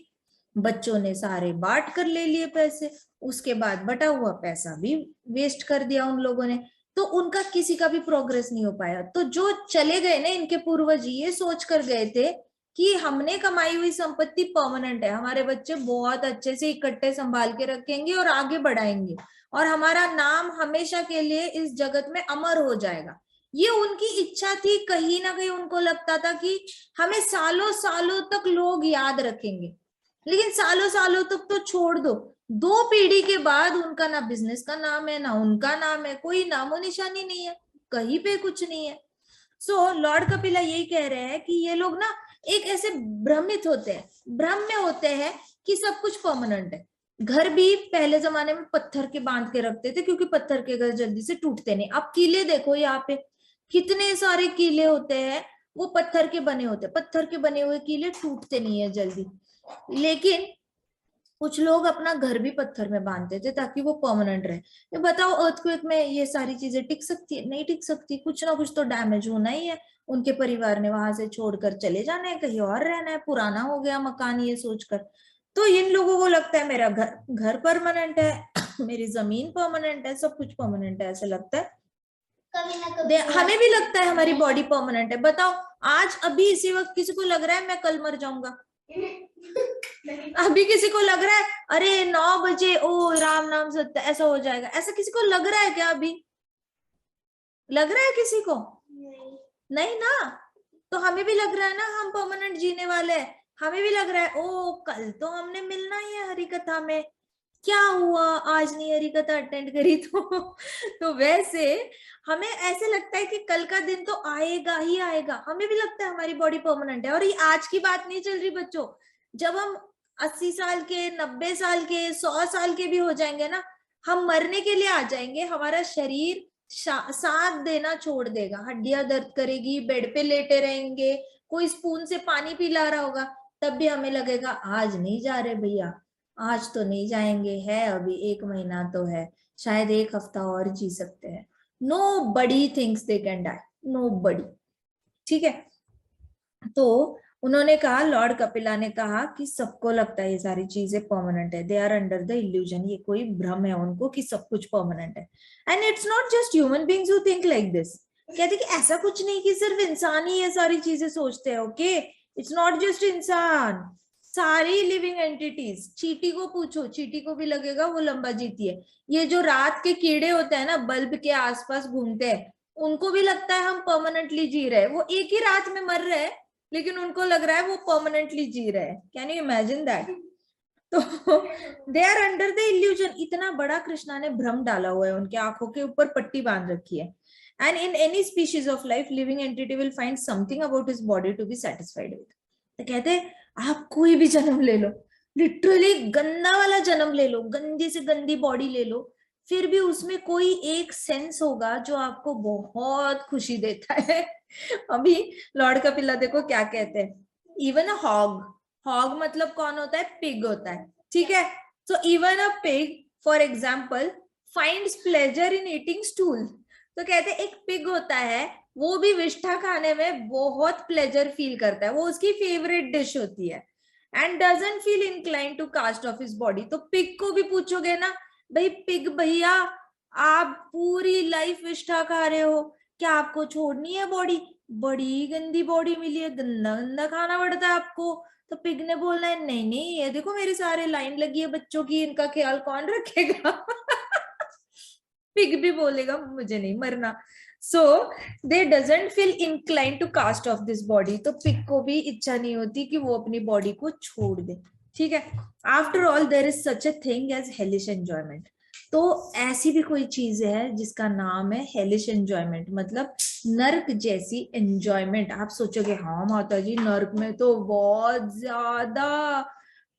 बच्चों ने सारे बांट कर ले लिए पैसे, उसके बाद बटा हुआ पैसा भी वेस्ट कर दिया उन लोगों ने, तो उनका किसी का भी प्रोग्रेस नहीं हो पाया। तो जो चले गए ना इनके पूर्वज, ये सोच कर गए थे कि हमने कमाई हुई संपत्ति परमानेंट है, हमारे बच्चे बहुत अच्छे से इकट्ठे संभाल के रखेंगे और आगे बढ़ाएंगे, और हमारा नाम हमेशा के लिए इस जगत में अमर हो जाएगा। ये उनकी इच्छा थी। कहीं ना कहीं उनको लगता था कि हमें सालों सालों तक लोग याद रखेंगे। लेकिन सालों सालों तक तो छोड़ दो, 2 पीढ़ी के बाद उनका ना बिजनेस का नाम है, ना उनका नाम है, कोई नामो निशानी नहीं है, कहीं पे कुछ नहीं है। सो लॉर्ड कपिला यही कह रहे हैं कि ये लोग ना एक ऐसे भ्रमित होते हैं, भ्रम में होते हैं कि सब कुछ परमानेंट है। घर भी पहले जमाने में पत्थर के बांध के रखते थे क्योंकि पत्थर के घर जल्दी से टूटते नहीं। अब किले देखो, यहाँ पे कितने सारे किले होते हैं, वो पत्थर के बने होते हैं। पत्थर के बने हुए किले टूटते नहीं है जल्दी। लेकिन कुछ लोग अपना घर भी पत्थर में बांधते थे ताकि वो परमानेंट रहे। ये बताओ, अर्थक्वेक में ये सारी चीजें टिक सकती है? नहीं टिक सकती। कुछ ना कुछ तो डैमेज होना ही है। उनके परिवार ने वहां से छोड़कर चले जाना है, कहीं और रहना है, पुराना हो गया मकान ये सोचकर। तो इन लोगों को लगता है मेरा घर परमानेंट है, मेरी जमीन परमानेंट है, सब कुछ परमानेंट है, ऐसा लगता है। कभी ना कभी हमें भी लगता है हमारी बॉडी परमानेंट है। बताओ, आज अभी इसी वक्त किसी को लग रहा है मैं कल मर जाऊंगा? अभी किसी को लग रहा है अरे 9 बजे ओ राम नाम सत्य ऐसा हो जाएगा? ऐसा किसी को लग रहा है क्या? अभी लग रहा है किसी को? नहीं ना। तो हमें भी लग रहा है ना हम परमानेंट जीने वाले हैं। हमें भी लग रहा है ओ कल तो हमने मिलना ही है हरि कथा में, क्या हुआ आज नहीं हरि कथा अटेंड करी तो वैसे हमें ऐसे लगता है कि कल का दिन तो आएगा ही आएगा। हमें भी लगता है हमारी बॉडी परमानेंट है। और ये आज की बात नहीं चल रही बच्चों, जब हम 80 साल के, 90 साल के, 100 साल के भी हो जाएंगे ना, हम मरने के लिए आ जाएंगे, हमारा शरीर साथ देना छोड़ देगा, हड्डियां दर्द करेगी, बेड पे लेटे रहेंगे, कोई स्पून से पानी पिला रहा होगा, तब भी हमें लगेगा आज नहीं जा रहे भैया, आज तो नहीं जाएंगे, है अभी 1 महीना तो है, शायद 1 हफ्ता और जी सकते हैं। Nobody thinks they can die, nobody. ठीक है, तो उन्होंने कहा, लॉर्ड कपिला ने कहा कि सबको लगता है ये सारी चीजें परमानेंट है, they are under the illusion, ये कोई भ्रम है उनको कि सब कुछ परमानेंट है। And it's not just human beings who think like this. कहते कि ऐसा कुछ नहीं कि सिर्फ इंसान ही ये सारी चीजें सोचते हैं। ओके, इट्स नॉट जस्ट इंसान, सारी लिविंग एंटिटीज। चींटी को पूछो, चींटी को भी लगेगा वो लंबा जीती है। ये जो रात के कीड़े होते हैं ना, बल्ब के आसपास घूमते हैं, उनको भी लगता है हम परमानेंटली जी रहे हैं। वो एक ही रात में मर रहे हैं लेकिन उनको लग रहा है वो परमानेंटली जी रहे हैं। Can you imagine that? तो they are under the illusion. इतना बड़ा कृष्णा ने भ्रम डाला हुआ है, उनके आंखों के ऊपर पट्टी बांध रखी है। And in any species of life, living entity will find something about his body to be satisfied with. तो कहते हैं आप कोई भी जन्म ले लो, लिटरली गंदा वाला जन्म ले लो, गंदी से गंदी बॉडी ले लो, फिर भी उसमें कोई एक सेंस होगा जो आपको बहुत खुशी देता है। अभी लॉर्ड कपिला देखो क्या कहते हैं, इवन अ हॉग, हॉग मतलब कौन होता है? पिग होता है। ठीक है, so even a pig for example finds pleasure in eating stool. तो कहते हैं एक पिग होता है, वो भी विष्ठा खाने में बहुत प्लेजर फील करता है, वो उसकी फेवरेट डिश होती है। And doesn't feel incline to cast off his body. तो पिग को भी पूछोगे ना, भाई पिग भैया आप पूरी लाइफ विष्ठा खा रहे हो, क्या आपको छोड़नी है बॉडी? बड़ी गंदी बॉडी मिली है, गंदा गंदा खाना पड़ता है आपको। तो पिग ने बोलना है नहीं नहीं, ये देखो मेरे सारे लाइन लगी है बच्चों की, इनका ख्याल कौन रखेगा? पिग भी बोलेगा मुझे नहीं मरना। So they doesn't feel incline to cast off this body. तो पिग को भी इच्छा नहीं होती कि वो अपनी बॉडी को छोड़ दे। ठीक है, after all there is such a thing as hellish enjoyment. तो ऐसी भी कोई चीज है जिसका नाम है हेलिश एंजॉयमेंट, मतलब नर्क जैसी एंजॉयमेंट। आप सोचोगे हाँ माता जी, नर्क में तो बहुत ज्यादा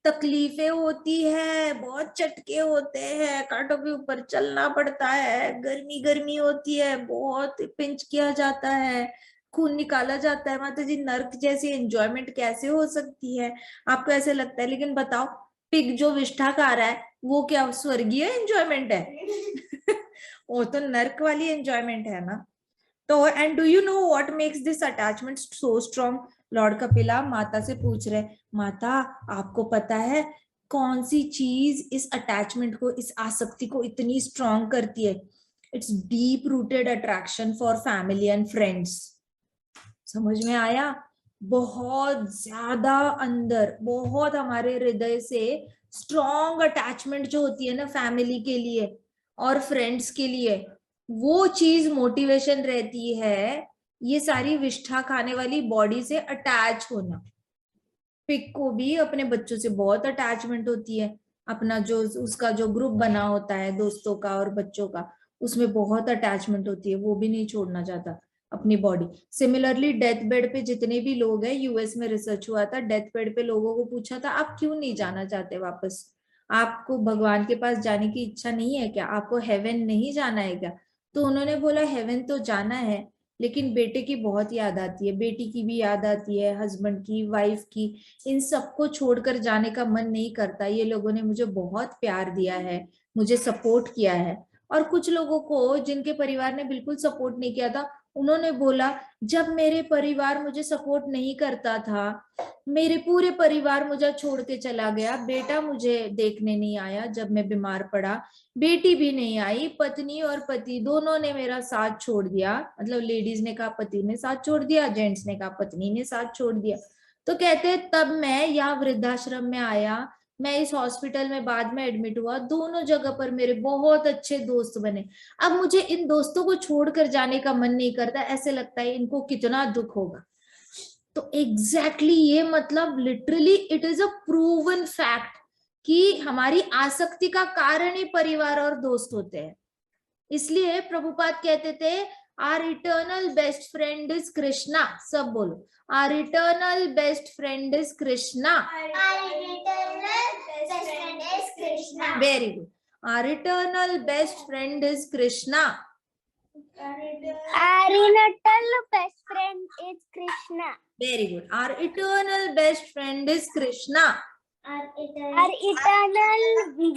तकलीफें होती है, बहुत चटके होते हैं, कांटों के ऊपर चलना पड़ता है, गर्मी गर्मी होती है, बहुत पिंच किया जाता है, खून निकाला जाता है। माता जी नर्क जैसी एंजॉयमेंट कैसे हो सकती है? आपको ऐसे लगता है, लेकिन बताओ पिग जो विष्ठा खा रहा है वो क्या स्वर्गीय एंजॉयमेंट है? वो तो नर्क वाली एंजॉयमेंट है ना। तो and do you know what makes this attachment so strong? Lord Kapila माता से पूछ रहे, माता आपको पता है कौन सी चीज इस अटैचमेंट को, इस आसक्ति को इतनी स्ट्रॉन्ग करती है? It's deep rooted attraction for family and friends. समझ में आया? बहुत ज्यादा अंदर, बहुत हमारे हृदय से स्ट्रॉन्ग अटैचमेंट जो होती है ना फैमिली के लिए और फ्रेंड्स के लिए, वो चीज मोटिवेशन रहती है ये सारी विष्ठा खाने वाली बॉडी से अटैच होना। पिग को भी अपने बच्चों से बहुत अटैचमेंट होती है, अपना जो उसका जो ग्रुप बना होता है दोस्तों का और बच्चों का, उसमें बहुत अटैचमेंट होती है, वो भी नहीं छोड़ना चाहता अपनी बॉडी। सिमिलरली डेथ बेड पे जितने भी लोग हैं, यूएस में रिसर्च हुआ था, डेथ बेड पे लोगों को पूछा था आप क्यों नहीं जाना चाहते वापस, आपको भगवान के पास जाने की इच्छा नहीं है क्या, आपको हेवन नहीं जाना है क्या? तो उन्होंने बोला हेवन तो जाना है, लेकिन बेटे की बहुत याद आती है, बेटी की भी याद आती है, हस्बैंड की, वाइफ की, इन सबको छोड़कर जाने का मन नहीं करता। ये लोगों ने मुझे बहुत प्यार दिया है, मुझे सपोर्ट किया है। और कुछ लोगों को जिनके परिवार ने बिल्कुल सपोर्ट नहीं किया था, उन्होंने बोला जब मेरे परिवार मुझे सपोर्ट नहीं करता था, मेरे पूरे परिवार मुझे छोड़ के चला गया, बेटा मुझे देखने नहीं आया जब मैं बीमार पड़ा, बेटी भी नहीं आई, पत्नी और पति दोनों ने मेरा साथ छोड़ दिया, मतलब लेडीज ने कहा पति ने साथ छोड़ दिया, जेंट्स ने कहा पत्नी ने साथ छोड़ दिया। तो कहते हैं तब मैं यहाँ वृद्धाश्रम में आया, मैं इस हॉस्पिटल में बाद में एडमिट हुआ, दोनों जगह पर मेरे बहुत अच्छे दोस्त बने, अब मुझे इन दोस्तों को छोड़कर जाने का मन नहीं करता, ऐसे लगता है इनको कितना दुख होगा। तो एग्जैक्टली ये मतलब literally it is a proven fact कि हमारी आसक्ति का कारण ही परिवार और दोस्त होते हैं। इसलिए प्रभुपाद कहते थे our eternal best friend is Krishna, सब बोलो our eternal best friend is Krishna, very good, our eternal best friend is Krishna, Our eternal best friend is Krishna. Very good, our eternal best friend is Krishna, Our eternal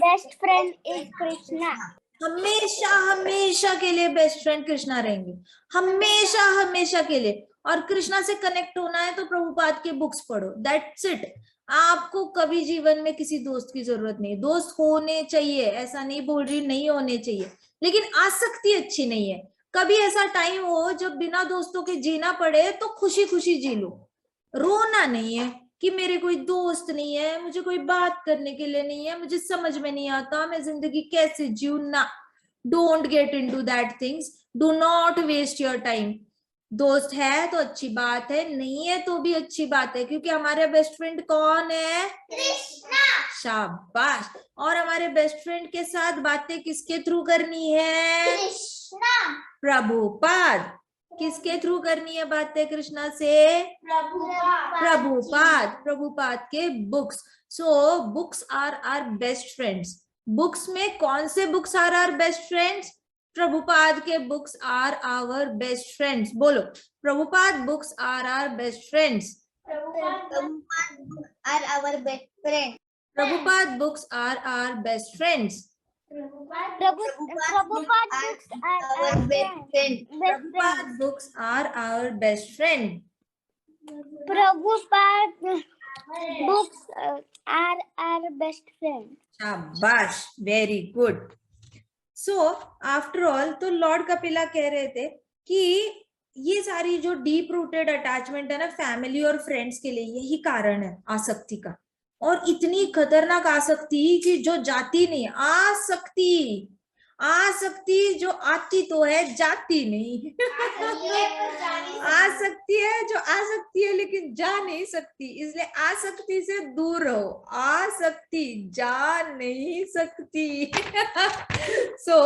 best friend is Krishna. हमेशा हमेशा के लिए best friend Krishna रहेंगे, हमेशा हमेशा के लिए। और कृष्णा से कनेक्ट होना है तो प्रभुपाद के बुक्स पढ़ो, दैट्स इट। आपको कभी जीवन में किसी दोस्त की जरूरत नहीं, दोस्त होने चाहिए, ऐसा नहीं बोल रही नहीं होने चाहिए, लेकिन आसक्ति अच्छी नहीं है। कभी ऐसा टाइम हो जब बिना दोस्तों के जीना पड़े तो खुशी खुशी जी लो, रोना नहीं है कि मेरे कोई दोस्त नहीं है, मुझे कोई बात करने के लिए नहीं है, मुझे समझ में नहीं आता मैं जिंदगी कैसे जीऊं ना। Don't get into that things, do not waste your time. दोस्त है तो अच्छी बात है, नहीं है तो भी अच्छी बात है, क्योंकि हमारे बेस्ट फ्रेंड कौन है? कृष्णा। शाबाश। और हमारे बेस्ट फ्रेंड के साथ बातें किसके थ्रू करनी है? कृष्णा। प्रभुपाद। किसके थ्रू करनी है बातें कृष्णा से? प्रभुपाद। प्रभुपाद के books. So books are our best friends. Books में कौन से books are our best friends? Prabhupada के books are our best friends. बोलो, Prabhupada books are our best friends. Are our best friend. Prabhupada books are our best friends. Prabhupada books are our best friend. Prabhupada books are our best friend. Prabhupada books are our best friend. शाबाश, very good. So after all तो lord Kapila कह रहे थे कि ये सारी जो deep rooted attachment है ना फैमिली और फ्रेंड्स के लिए, यही कारण है आसक्ति का। और इतनी खतरनाक आसक्ति कि जो जाती नहीं, आसक्ति, आसक्ति जो आती तो है जाती नहीं। आसक्ति है जो आ सकती है लेकिन जा नहीं सकती, इसलिए आसक्ति से दूर रहो। आसक्ति जा नहीं सकती। सो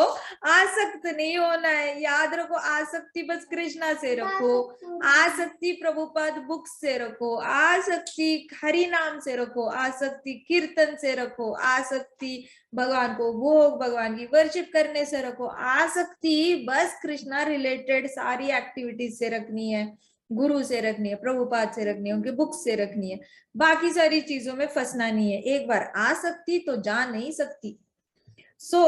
आसक्त नहीं होना है, याद रखो। आसक्ति बस कृष्णा से रखो, आसक्ति प्रभुपाद बुक से रखो, आसक्ति हरि नाम से रखो, आसक्ति कीर्तन से रखो, आसक्ति भगवान को भोग, भगवान की वर्शिप करने से रखो। आसक्ति बस कृष्णा रिलेटेड सारी एक्टिविटीज से रखनी है, गुरु से रखनी है, प्रभुपाद से रखनी है, उनके बुक से रखनी है, बाकी सारी चीजों में फंसना नहीं है। एक बार आसक्ति तो जा नहीं सकती। सो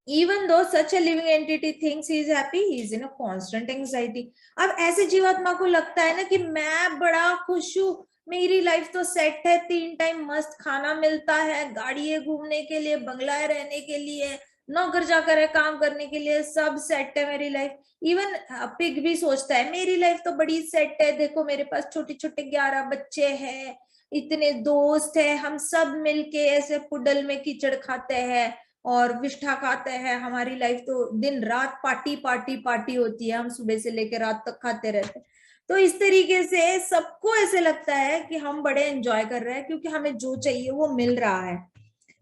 even though such a living entity thinks he is happy, he is in a constant anxiety. अब ऐसे जीवात्मा को लगता है ना कि मैं बड़ा खुश हूँ, मेरी लाइफ तो सेट है, 3 टाइम मस्त खाना मिलता है, गाड़ी है घूमने के लिए, बंगला है रहने के लिए, नौकर जाकर है काम करने के लिए, सब सेट है मेरी लाइफ। इवन पिग भी सोचता है मेरी लाइफ तो बड़ी सेट है, देखो मेरे पास छोटे छोटे 11 बच्चे हैं, इतने दोस्त है, हम सब मिलके ऐसे पुडल में कीचड़ खाते हैं और विष्ठा खाते हैं, हमारी लाइफ तो दिन रात पार्टी पार्टी पार्टी होती है, हम सुबह से लेकर रात तक खाते रहते हैं। तो इस तरीके से सबको ऐसे लगता है कि हम बड़े एंजॉय कर रहे हैं क्योंकि हमें जो चाहिए वो मिल रहा है।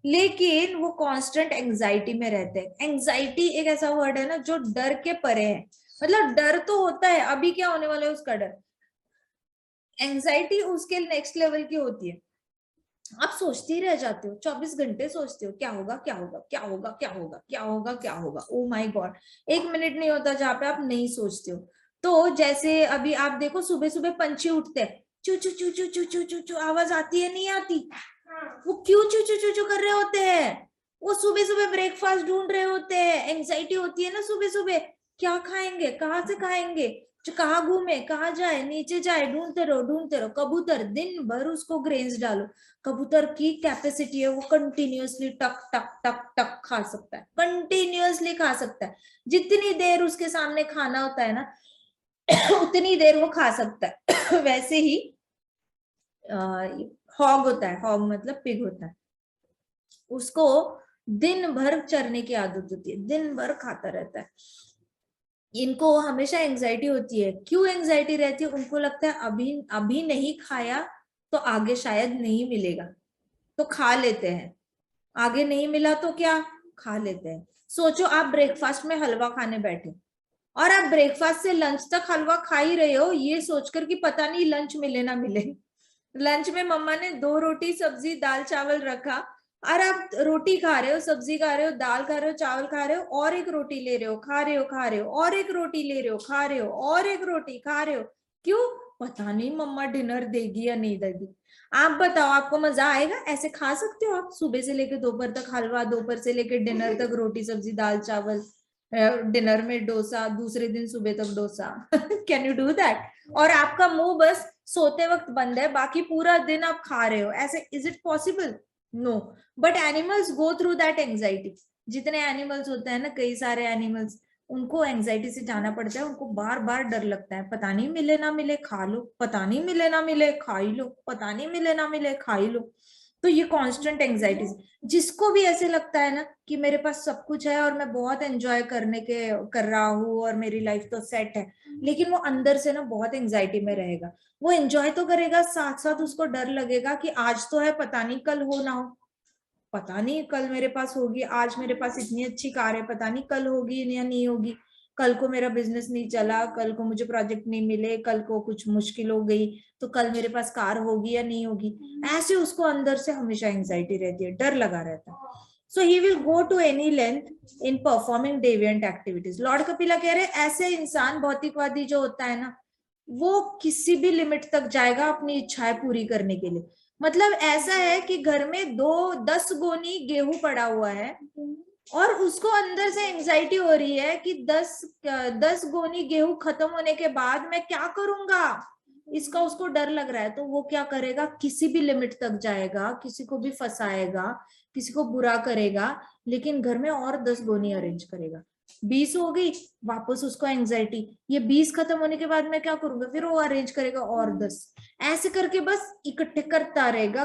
लेकिन वो कांस्टेंट एंजाइटी में रहते हैं। एंजाइटी एक ऐसा वर्ड है ना जो डर के परे है, मतलब डर तो होता है अभी क्या होने वाला है उसका डर, एंजाइटी उसके नेक्स्ट लेवल की होती है। आप सोचते ही रह जाते हो, 24 घंटे सोचते हो क्या होगा क्या होगा क्या होगा क्या होगा क्या होगा क्या होगा, ओ माय गॉड, एक मिनट नहीं होता जहाँ पे आप नहीं सोचते हो। तो जैसे अभी आप देखो सुबह सुबह पंछी उठते हैं, चू चू चू चू चू चू चू चू आवाज आती है नहीं आती, वो क्यों चू चू चू चू कर रहे होते हैं, वो सुबह सुबह ब्रेकफास्ट ढूंढ रहे होते हैं, एंग्जाइटी होती है ना सुबह सुबह, क्या खाएंगे कहाँ से खाएंगे, कहाँ घूमे कहाँ जाए नीचे जाए, ढूंढते रहो कबूतर दिन भर उसको ग्रेन्स डालो, कबूतर की कैपेसिटी है वो कंटिन्यूअसली टक टक टक टक खा सकता है, कंटिन्यूअसली खा सकता है, जितनी देर उसके सामने खाना होता है ना उतनी देर वो खा सकता है। वैसे ही हॉग होता है, हॉग मतलब पिग होता है, उसको दिन भर चरने की आदत होती है, दिन भर खाता रहता है। इनको हमेशा एंजाइटी होती है, क्यों एंजाइटी रहती है, उनको लगता है अभी अभी नहीं खाया तो आगे शायद नहीं मिलेगा, तो खा लेते हैं, आगे नहीं मिला तो क्या खा लेते हैं। सोचो आप ब्रेकफास्ट में हलवा खाने बैठे और आप ब्रेकफास्ट से लंच तक हलवा खा ही रहे हो ये सोचकर कि पता नहीं लंच मिले ना मिले, लंच में मम्मा ने 2 रोटी सब्जी दाल चावल रखा और आप रोटी खा रहे हो सब्जी खा रहे हो दाल खा रहे हो चावल खा रहे हो और एक रोटी ले रहे हो खा रहे हो और एक रोटी ले रहे हो खा रहे हो और एक रोटी खा रहे हो, क्यों पता नहीं मम्मा डिनर देगी या नहीं देगी। आप बताओ आपको मजा आएगा, ऐसे खा सकते हो आप सुबह से लेकर दोपहर तक हलवा, दोपहर से लेकर डिनर तक रोटी सब्जी दाल चावल, डिनर में डोसा, दूसरे दिन सुबह तक dosa. Can you do that? और आपका मुंह बस सोते वक्त बंद है, बाकी पूरा दिन आप खा रहे हो, ऐसे is it possible? No, but animals go through that anxiety. जितने एनिमल्स होते हैं ना, कई सारे एनिमल्स, उनको एंजाइटी से जाना पड़ता है, उनको बार बार डर लगता है, पता नहीं मिले ना मिले खा लो, पता नहीं मिले ना मिले खा ही लो, पता नहीं मिले ना मिले खा ही लो। तो ये कांस्टेंट एंजाइटी, जिसको भी ऐसे लगता है ना कि मेरे पास सब कुछ है और मैं बहुत एंजॉय कर रहा हूँ और मेरी लाइफ तो सेट है, लेकिन वो अंदर से ना बहुत एंजाइटी में रहेगा। वो एंजॉय तो करेगा, साथ साथ उसको डर लगेगा कि आज तो है, पता नहीं कल हो ना हो, पता नहीं कल मेरे पास होगी, आज मेरे पास इतनी अच्छी कार है, पता नहीं कल होगी या नहीं होगी, कल को मेरा बिजनेस नहीं चला, कल को मुझे प्रोजेक्ट नहीं मिले, कल को कुछ मुश्किल हो गई तो कल मेरे पास कार होगी या नहीं होगी, ऐसे उसको अंदर से हमेशा एंजाइटी रहती है, डर लगा रहता है। So he will go to any length in performing deviant activities. Lord Kapila कह रहे ऐसे इंसान भौतिकवादी जो होता है ना, वो किसी भी लिमिट तक जाएगा अपनी इच्छाएं पूरी करने के लिए। मतलब ऐसा है कि घर में 10 गोनी गेहूं पड़ा हुआ है और उसको अंदर से एंजाइटी हो रही है कि 10 गोनी गेहूं खत्म होने के बाद मैं क्या करूंगा, इसका उसको डर लग रहा है। तो वो क्या करेगा, किसी भी लिमिट तक जाएगा, किसी को भी फंसाएगा, किसी को बुरा करेगा, लेकिन घर में और 10 गोनी अरेंज करेगा। 20 हो गई, वापस उसको एंजाइटी, ये 20 खत्म होने के बाद मैं क्या करूंगा, फिर वो अरेंज करेगा और 10, ऐसे करके बस इकट्ठे करता रहेगा,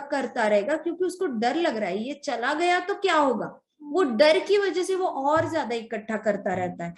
क्योंकि उसको डर लग रहा है ये चला गया तो क्या होगा, वो डर की वजह से वो और ज्यादा इकट्ठा करता रहता है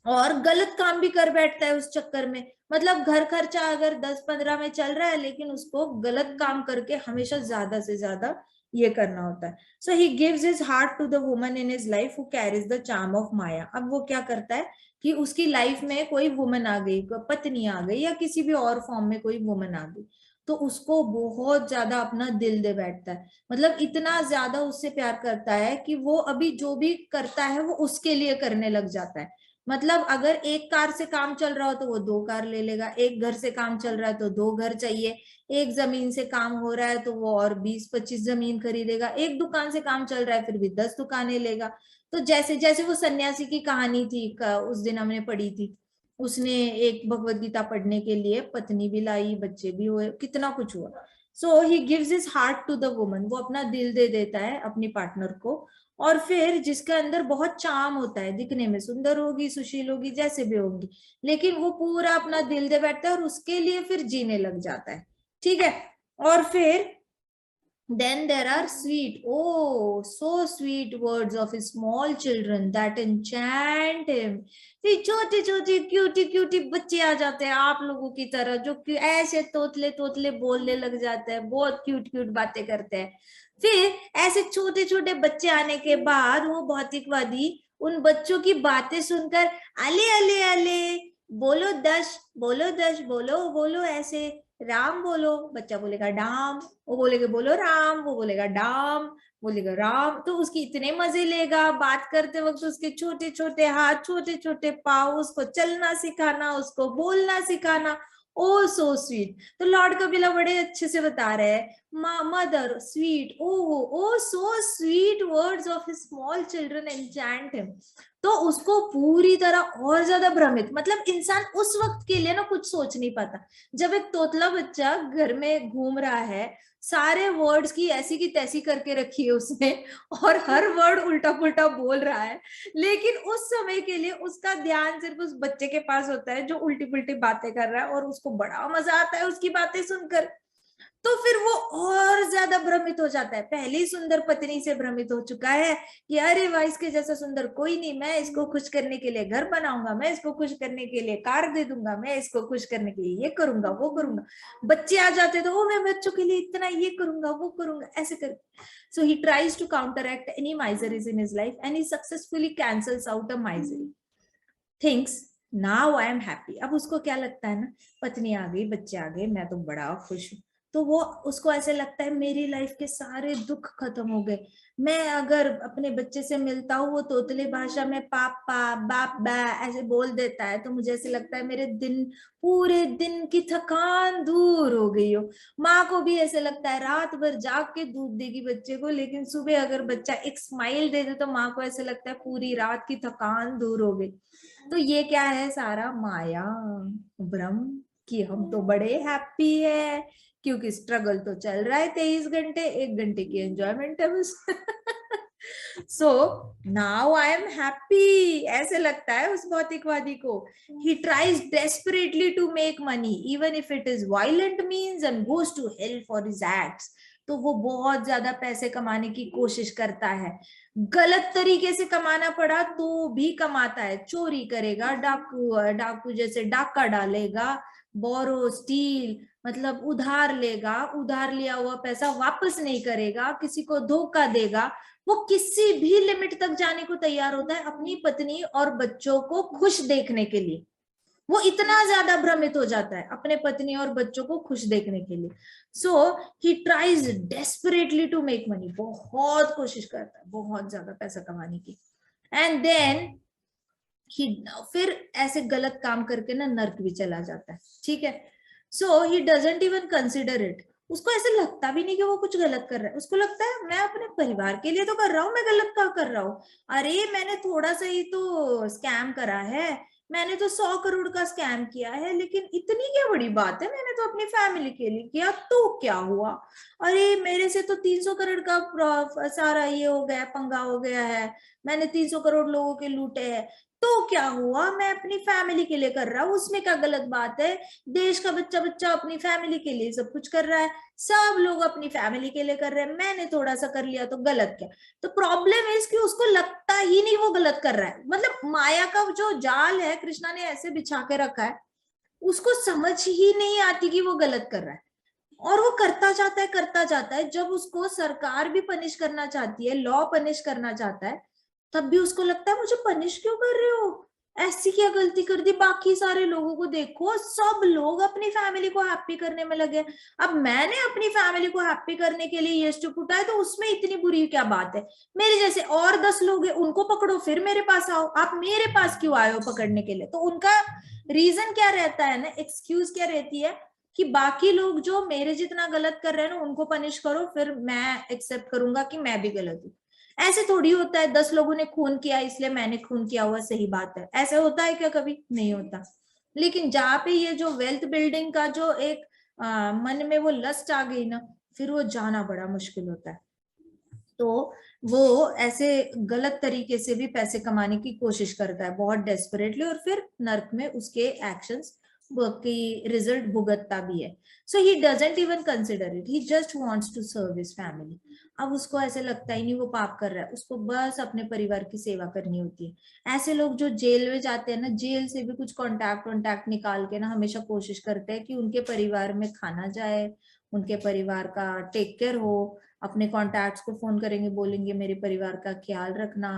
और गलत काम भी कर बैठता है उस चक्कर में। मतलब घर खर्चा अगर 10-15 में चल रहा है, लेकिन उसको गलत काम करके हमेशा ज्यादा से ज्यादा ये करना होता है। So he gives his heart to the woman in his life who carries the charm of maya. अब वो क्या करता है कि उसकी लाइफ में कोई वुमन आ गई, पत्नी आ गई या किसी भी और फॉर्म में कोई वुमन आ गई, तो उसको बहुत ज्यादा अपना दिल दे बैठता है, मतलब इतना ज्यादा उससे प्यार करता है कि वो अभी जो भी करता है वो उसके लिए करने लग जाता है। मतलब अगर एक कार से काम चल रहा हो तो वो 2 कार ले लेगा, एक घर से काम चल रहा है तो 2 घर चाहिए, एक जमीन से काम हो रहा है तो वो और 20-25 जमीन खरीदेगा, एक दुकान से काम चल रहा है फिर भी 10 दुकानें लेगा। तो जैसे जैसे वो सन्यासी की कहानी थी, उस दिन हमने पढ़ी थी, उसने एक भगवत गीता पढ़ने के लिए पत्नी भी लाई, बच्चे भी हुए, कितना कुछ हुआ। So he gives his heart to the woman, वो अपना दिल दे देता है अपनी पार्टनर को। और फिर जिसके अंदर बहुत चार्म होता है, दिखने में सुंदर होगी, सुशील होगी, जैसे भी होगी, लेकिन वो पूरा अपना दिल दे बैठता है और उसके लिए फिर जीने लग जाता है, ठीक है। और फिर Then there are sweet, oh, so sweet words of small children that enchant him. फिर छोटे छोटे क्यूटी क्यूटी बच्चे आ जाते हैं आप लोगों की तरह, जो ऐसे तोतले तोतले बोलने लग जाते हैं, बहुत क्यूट क्यूट बातें करते हैं। फिर ऐसे छोटे छोटे बच्चे आने के बाद वो भौतिकवादी उन बच्चों की बातें सुनकर अले अले अले, बोलो 10, बोलो 10, बोलो बोलो, ऐसे राम बोलो, बच्चा बोलेगा डाम, वो बोलेगा बोलो राम, वो बोलेगा डाम, बोलेगा राम। तो उसकी इतने मजे लेगा बात करते वक्त, उसके छोटे छोटे हाथ, छोटे छोटे पाँव, उसको चलना सिखाना, उसको बोलना सिखाना। Oh so sweet. तो लॉर्ड कपिला बड़े अच्छे से बता रहे हैं, mother sweet, oh so sweet words of small children enchant him. तो उसको पूरी तरह और ज्यादा भ्रमित, मतलब इंसान उस वक्त के लिए ना कुछ सोच नहीं पाता। जब एक तोतला बच्चा घर में घूम रहा है, सारे वर्ड्स की ऐसी की तैसी करके रखी है उसने, और हर वर्ड उल्टा पुल्टा बोल रहा है, लेकिन उस समय के लिए उसका ध्यान सिर्फ उस बच्चे के पास होता है जो उल्टी पुल्टी बातें कर रहा है, और उसको बड़ा मजा आता है उसकी बातें सुनकर। तो फिर वो और ज्यादा भ्रमित हो जाता है। पहली सुंदर पत्नी से भ्रमित हो चुका है कि अरे वाह, इसके जैसा सुंदर कोई नहीं, मैं इसको खुश करने के लिए घर बनाऊंगा, मैं इसको खुश करने के लिए कार दे दूंगा, मैं इसको खुश करने के लिए ये करूंगा वो करूंगा। बच्चे आ जाते तो मैं बच्चों के लिए इतना ये करूंगा वो करूंगा, ऐसे कर। So he tries to counteract any miseries in his life and he successfully cancels out a misery, thinks now I am happy. अब उसको क्या लगता है ना, पत्नी आ गई, बच्चे आ गए, मैं तो बड़ा खुश हूँ। तो वो उसको ऐसे लगता है मेरी लाइफ के सारे दुख खत्म हो गए। मैं अगर अपने बच्चे से मिलता हूँ, वो तोतले भाषा में पापा बाप बा ऐसे बोल देता है, तो मुझे ऐसे लगता है मेरे दिन, पूरे दिन की थकान दूर हो गई हो। माँ को भी ऐसे लगता है, रात भर जाग के दूध देगी बच्चे को, लेकिन सुबह अगर बच्चा एक स्माइल दे दे तो माँ को ऐसे लगता है पूरी रात की थकान दूर हो गई। तो ये क्या है, सारा माया, भ्रम, कि हम तो बड़े हैप्पी है, क्योंकि स्ट्रगल तो चल रहा है 23 घंटे, 1 घंटे की एंजॉयमेंट है बस। So now I am happy, ऐसे लगता है उस भौतिकवादी को। He tries desperately to make money even if it is violent means and goes to hell for his acts. तो वो बहुत ज्यादा पैसे कमाने की कोशिश करता है, गलत तरीके से कमाना पड़ा तो भी कमाता है। चोरी करेगा, डाकू जैसे डाका डालेगा, बोरो स्टील, मतलब उधार लेगा, उधार लिया हुआ पैसा वापस नहीं करेगा, किसी को धोखा देगा। वो किसी भी लिमिट तक जाने को तैयार होता है अपनी पत्नी और बच्चों को खुश देखने के लिए। वो इतना ज्यादा भ्रमित हो जाता है अपने पत्नी और बच्चों को खुश देखने के लिए। So he tries desperately to make money, बहुत कोशिश करता है बहुत ज्यादा पैसा कमाने की। एंड देन ही फिर ऐसे गलत काम करके ना नर्क भी चला जाता है, ठीक है। So he doesn't even consider it, उसको ऐसे लगता भी नहीं कि वो कुछ गलत कर रहा है। उसको लगता है मैं अपने परिवार के लिए तो कर रहा हूँ, मैं गलत क्या कर रहा हूँ, अरे मैंने थोड़ा सा ही तो स्कैम करा है, मैंने तो 100 करोड़ का स्कैम किया है, लेकिन इतनी क्या बड़ी बात है, मैंने तो अपनी फैमिली के लिए किया, तो क्या हुआ, अरे मेरे से तो 300 करोड़ का सारा ये हो गया, पंगा हो गया है, मैंने 300 करोड़ लोगों के लूटे हैं, तो क्या हुआ, मैं अपनी फैमिली के लिए कर रहा हूँ, उसमें क्या गलत बात है। देश का बच्चा बच्चा अपनी फैमिली के लिए सब कुछ कर रहा है, सब लोग अपनी फैमिली के लिए कर रहे हैं, मैंने थोड़ा सा कर लिया तो गलत क्या। तो प्रॉब्लम है कि उसको लगता ही नहीं वो गलत कर रहा है। मतलब माया का जो जाल है कृष्णा ने ऐसे बिछा के रखा है, उसको समझ ही नहीं आती कि वो गलत कर रहा है, और वो करता जाता है। जब उसको सरकार भी पनिश करना चाहती है, लॉ पनिश करना चाहता है, तब भी उसको लगता है मुझे पनिश क्यों कर रहे हो, ऐसी क्या गलती कर दी, बाकी सारे लोगों को देखो, सब लोग अपनी फैमिली को हैप्पी करने में लगे, अब मैंने अपनी फैमिली को हैप्पी करने के लिए ये स्टेप उठाया, तो उसमें इतनी बुरी क्या बात है। मेरे जैसे और 10 लोग हैं, उनको पकड़ो, फिर मेरे पास आओ, आप मेरे पास क्यों आए हो पकड़ने के लिए। तो उनका रीजन क्या रहता है ना, एक्सक्यूज क्या रहती है कि बाकी लोग जो मेरे जितना गलत कर रहे हैं ना उनको पनिश करो, फिर मैं एक्सेप्ट करूंगा कि मैं भी गलत हूँ। ऐसे थोड़ी होता है 10 लोगों ने खून किया इसलिए मैंने खून किया हुआ सही बात है, ऐसे होता है क्या, कभी नहीं होता। लेकिन जहाँ पे ये जो वेल्थ बिल्डिंग का जो एक मन में वो लस्ट आ गई ना, फिर वो जाना बड़ा मुश्किल होता है। तो वो ऐसे गलत तरीके से भी पैसे कमाने की कोशिश करता है बहुत डेस्परेटली, और फिर नर्क में उसके एक्शंस की रिजल्ट भुगतता भी है. So he doesn't even consider it, he just wants to serve his family. अब उसको ऐसे लगता ही नहीं वो पाप कर रहा है, उसको बस अपने परिवार की सेवा करनी होती है. ऐसे लोग जो जेल में जाते हैं ना, जेल से भी कुछ कॉन्टैक्ट निकाल के ना हमेशा कोशिश करते हैं कि उनके परिवार में खाना जाए, उनके परिवार का टेक केयर हो. अपने कॉन्टैक्ट्स को फोन करेंगे, बोलेंगे मेरे परिवार का ख्याल रखना,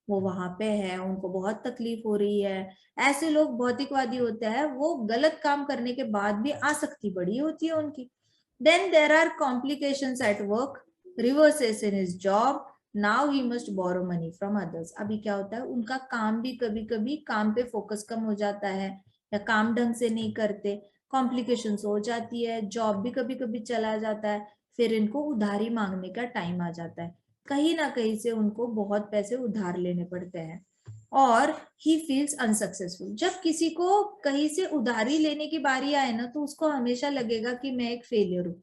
वो वहां पे है, उनको बहुत तकलीफ हो रही है. ऐसे लोग भौतिकवादी होते हैं, वो गलत काम करने के बाद भी आसक्ति बड़ी होती है उनकी. Then there are complications at work, reverses in his job, now he must borrow money from others. अभी क्या होता है, उनका काम भी कभी कभी काम पे फोकस कम हो जाता है, या काम ढंग से नहीं करते, कॉम्प्लिकेशंस हो जाती है, जॉब भी कभी कभी चला जाता है, फिर इनको उधारी मांगने का टाइम आ जाता है. कहीं ना कहीं से उनको बहुत पैसे उधार लेने पड़ते हैं, और ही फील्स अनसक्सेसफुल. जब किसी को कहीं से उधारी लेने की बारी आए ना, तो उसको हमेशा लगेगा कि मैं एक फेलियर हूँ,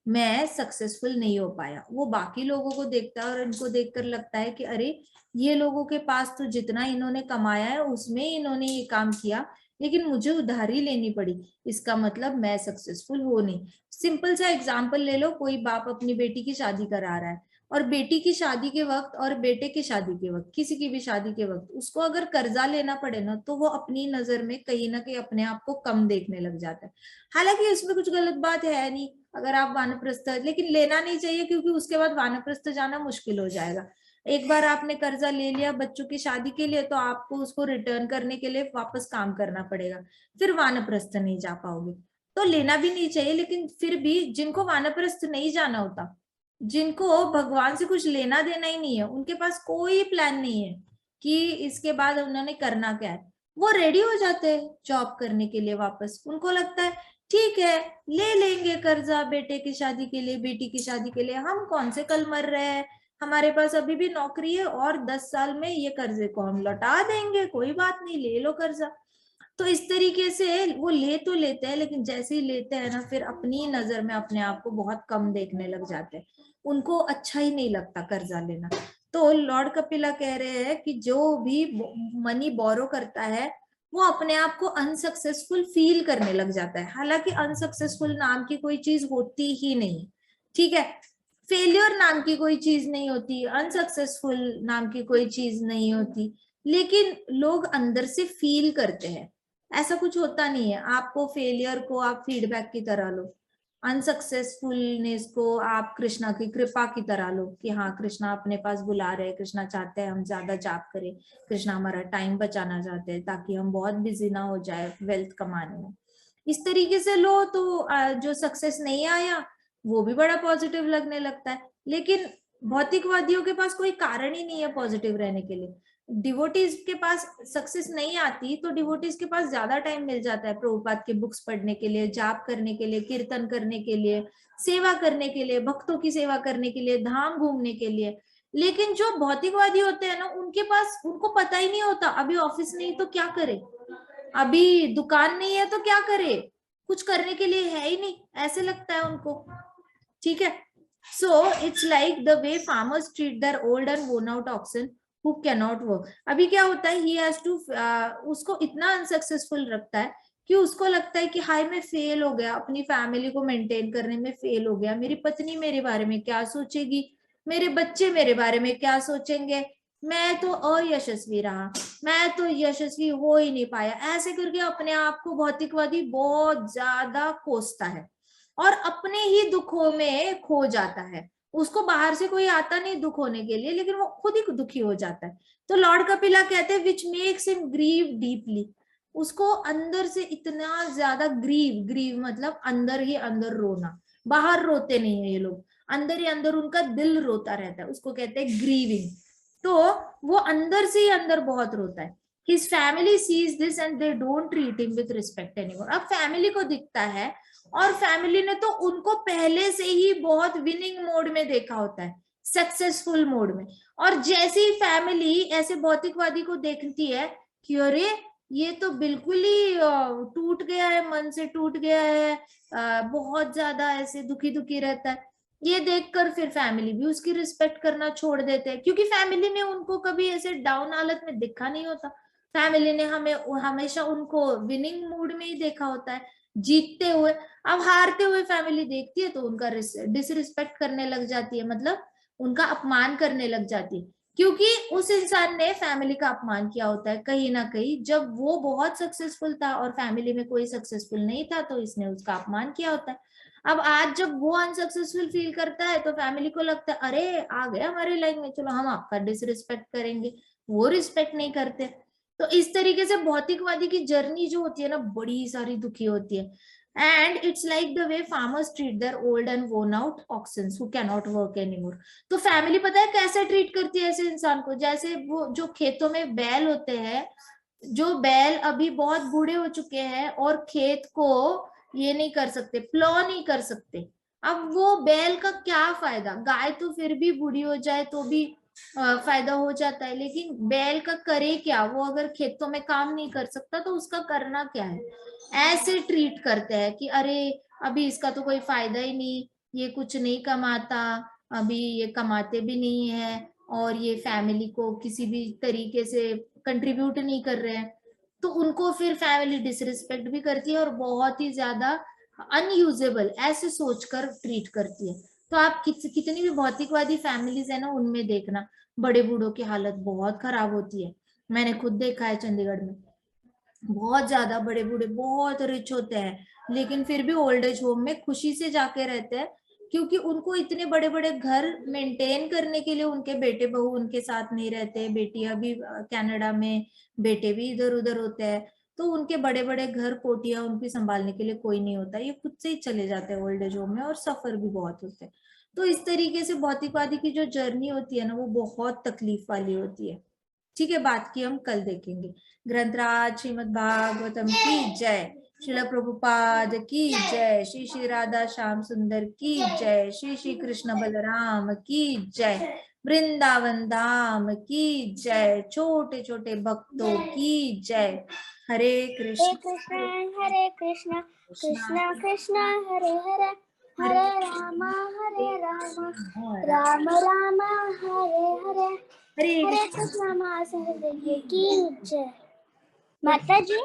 मैं सक्सेसफुल नहीं हो पाया. वो बाकी लोगों को देखता है और इनको देखकर लगता है कि अरे ये लोगों के पास तो जितना इन्होंने कमाया है उसमें इन्होंने ये काम किया, लेकिन मुझे उधारी लेनी पड़ी, इसका मतलब मैं सक्सेसफुल हो नहीं. सिंपल सा एग्जांपल ले लो, कोई बाप अपनी बेटी की शादी करा रहा है, और बेटी की शादी के वक्त और बेटे की शादी के वक्त, किसी की भी शादी के वक्त उसको अगर कर्जा लेना पड़े ना, तो वो अपनी नजर में कहीं ना कहीं अपने आप को कम देखने लग जाता है. हालांकि इसमें कुछ गलत बात है नहीं, अगर आप वानप्रस्थ, लेकिन लेना नहीं चाहिए, क्योंकि उसके बाद वानप्रस्थ जाना मुश्किल हो जाएगा. एक बार आपने कर्जा ले लिया बच्चों की शादी के लिए, तो आपको उसको रिटर्न करने के लिए वापस काम करना पड़ेगा, फिर वानप्रस्थ नहीं जा पाओगे. तो लेना भी नहीं चाहिए, लेकिन फिर भी जिनको वानप्रस्थ नहीं जाना होता, जिनको भगवान से कुछ लेना देना ही नहीं है, उनके पास कोई प्लान नहीं है कि इसके बाद उन्होंने करना क्या है, वो रेडी हो जाते हैं जॉब करने के लिए वापस. उनको लगता है ठीक है, ले लेंगे कर्जा बेटे की शादी के लिए, बेटी की शादी के लिए, हम कौन से कल मर रहे हैं, हमारे पास अभी भी नौकरी है, और 10 साल में ये कर्जे को हम लौटा देंगे, कोई बात नहीं, ले लो कर्जा. तो इस तरीके से वो ले तो लेते हैं, लेकिन जैसे ही लेते हैं ना, फिर अपनी नजर में अपने आप को बहुत कम देखने लग जाते हैं, उनको अच्छा ही नहीं लगता कर्जा लेना. तो लॉर्ड कपिला कह रहे हैं कि जो भी मनी बोरो करता है, वो अपने आप को अनसक्सेसफुल फील करने लग जाता है. हालांकि अनसक्सेसफुल नाम की कोई चीज होती ही नहीं, ठीक है, फेलियर नाम की कोई चीज नहीं होती, अनसक्सेसफुल नाम की कोई चीज नहीं होती, लेकिन लोग अंदर से फील करते हैं. ऐसा कुछ होता नहीं है. आपको फेलियर को आप फीडबैक की तरह लो, अनसक्सेसफुलनेस को आप कृष्णा की कृपा की तरह लो, कि हाँ कृष्णा अपने पास बुला रहे हैं, कृष्णा चाहते हैं हम ज्यादा जाप करें, कृष्णा हमारा टाइम बचाना चाहते हैं ताकि हम बहुत बिजी ना हो जाए वेल्थ कमाने में. इस तरीके से लो तो जो सक्सेस नहीं आया वो भी बड़ा पॉजिटिव लगने लगता है. लेकिन भौतिकवादियों के पास कोई कारण ही नहीं है पॉजिटिव रहने के लिए. डिवोटीज के पास सक्सेस नहीं आती, तो डिवोटीज के पास ज्यादा टाइम मिल जाता है प्रभुपाद के बुक्स पढ़ने के लिए, जाप करने के लिए, कीर्तन करने के लिए, सेवा करने के लिए, भक्तों की सेवा करने के लिए, धाम घूमने के लिए. लेकिन जो भौतिकवादी होते हैं ना, उनके पास, उनको पता ही नहीं होता अभी ऑफिस नहीं तो क्या करे, अभी दुकान नहीं है तो क्या करे, कुछ करने के लिए है ही नहीं, ऐसे लगता है उनको. ठीक है. So it's like the way farmers treat their old and worn out oxen who cannot work. अभी क्या होता है, he has to उसको इतना अनसक्सेसफुल रखता है कि उसको लगता है कि हाय मैं फेल हो गया, अपनी फैमिली को मेंटेन करने में फेल हो गया, मेरी पत्नी मेरे बारे में क्या सोचेगी, मेरे बच्चे मेरे बारे में क्या सोचेंगे, मैं तो अयशस्वी रहा, मैं तो यशस्वी हो ही नहीं पाया. ऐसे करके अपने आप को भौतिकवादी बहुत ज्यादा कोसता है और अपने ही दुखों में खो जाता है. उसको बाहर से कोई आता नहीं दुख होने के लिए, लेकिन वो खुद ही दुखी हो जाता है. तो लॉर्ड कपिला कहते हैं which makes him grieve deeply. उसको अंदर से इतना ज्यादा ग्रीव मतलब अंदर ही अंदर रोना, बाहर रोते नहीं है ये लोग, अंदर ही अंदर उनका दिल रोता रहता है, उसको कहते हैं ग्रीविंग. तो वो अंदर से ही अंदर बहुत रोता है. His family sees this and they don't treat him with respect anymore. अब फैमिली को दिखता है, और फैमिली ने तो उनको पहले से ही बहुत विनिंग मोड में देखा होता है, सक्सेसफुल मोड में. और जैसे ही फैमिली ऐसे भौतिकवादी को देखती है कि अरे ये तो बिल्कुल ही टूट गया है, मन से टूट गया है, बहुत ज्यादा ऐसे दुखी दुखी रहता है, ये देखकर फिर फैमिली भी उसकी रिस्पेक्ट करना छोड़ देते हैं, क्योंकि फैमिली ने उनको कभी ऐसे डाउन हालत में देखा नहीं होता. फैमिली ने हमें हमेशा उनको विनिंग मूड में ही देखा होता है, जीतते हुए। अब हारते हुए फैमिली देखती है तो उनका डिसरिस्पेक्ट करने लग जाती है, मतलब उनका अपमान करने लग जाती है, क्योंकि उस इंसान ने फैमिली का अपमान किया होता है कहीं ना कहीं। जब वो बहुत सक्सेसफुल था और फैमिली में कोई सक्सेसफुल नहीं था तो इसने उसका अपमान किया होता है। अब आज जब वो अनसक्सेसफुल फील करता है तो फैमिली को लगता है अरे आ गया हमारी लाइफ में, चलो हम आपका डिसरिस्पेक्ट करेंगे। वो रिस्पेक्ट नहीं करते। तो इस तरीके से भौतिकवादी की जर्नी जो होती है ना, बड़ी सारी दुखी होती है। And it's like the way farmers treat their old and worn out oxen who can not work anymore. तो फैमिली पता है कैसे ट्रीट करती है ऐसे इंसान को, जैसे वो जो खेतों में बैल होते हैं, जो बैल अभी बहुत बूढ़े हो चुके हैं और खेत को ये नहीं कर सकते, प्लॉ नहीं कर सकते। अब वो बैल का क्या फायदा, गाय तो फिर भी बूढ़ी हो जाए तो भी फायदा हो जाता है, लेकिन बैल का करे क्या, वो अगर खेतों में काम नहीं कर सकता तो उसका करना क्या है। ऐसे ट्रीट करते हैं कि अरे अभी इसका तो कोई फायदा ही नहीं, ये कुछ नहीं कमाता, अभी ये कमाते भी नहीं है और ये फैमिली को किसी भी तरीके से कंट्रीब्यूट नहीं कर रहे हैं। तो उनको फिर फैमिली डिसरिस्पेक्ट भी करती है और बहुत ही ज्यादा अनयूजेबल ऐसे सोचकर ट्रीट करती है। तो आप कितनी भी भौतिकवादी फैमिलीज है ना, उनमें देखना बड़े बूढ़ों की हालत बहुत खराब होती है। मैंने खुद देखा है चंडीगढ़ में, बहुत ज्यादा बड़े बूढ़े बहुत रिच होते हैं लेकिन फिर भी ओल्ड एज होम में खुशी से जाके रहते हैं, क्योंकि उनको इतने बड़े बड़े घर मेंटेन करने के लिए उनके बेटे बहू उनके साथ नहीं रहते, बेटियां भी कनाडा में, बेटे भी इधर उधर होते हैं। तो उनके बड़े बड़े घर कोटियां उनकी संभालने के लिए कोई नहीं होता, ये खुद से ही चले जाते हैं ओल्ड एज होम में और सफर भी बहुत होते हैं। तो इस तरीके से भौतिकवादी की जो जर्नी होती है ना, वो बहुत तकलीफ वाली होती है। ठीक है, बात की हम कल देखेंगे। ग्रंथराज श्रीमद् भागवतम की जय, श्रील प्रभुपाद की जय, श्री श्री राधा श्याम सुंदर की जय, श्री श्री कृष्ण बलराम की जय, वृंदावन धाम की जय, छोटे छोटे भक्तों की जय। हरे कृष्ण हरे कृष्ण कृष्ण कृष्ण हरे हरे, हरे राम राम राम हरे हरे, हरे कृष्ण माँ की जय। माता जी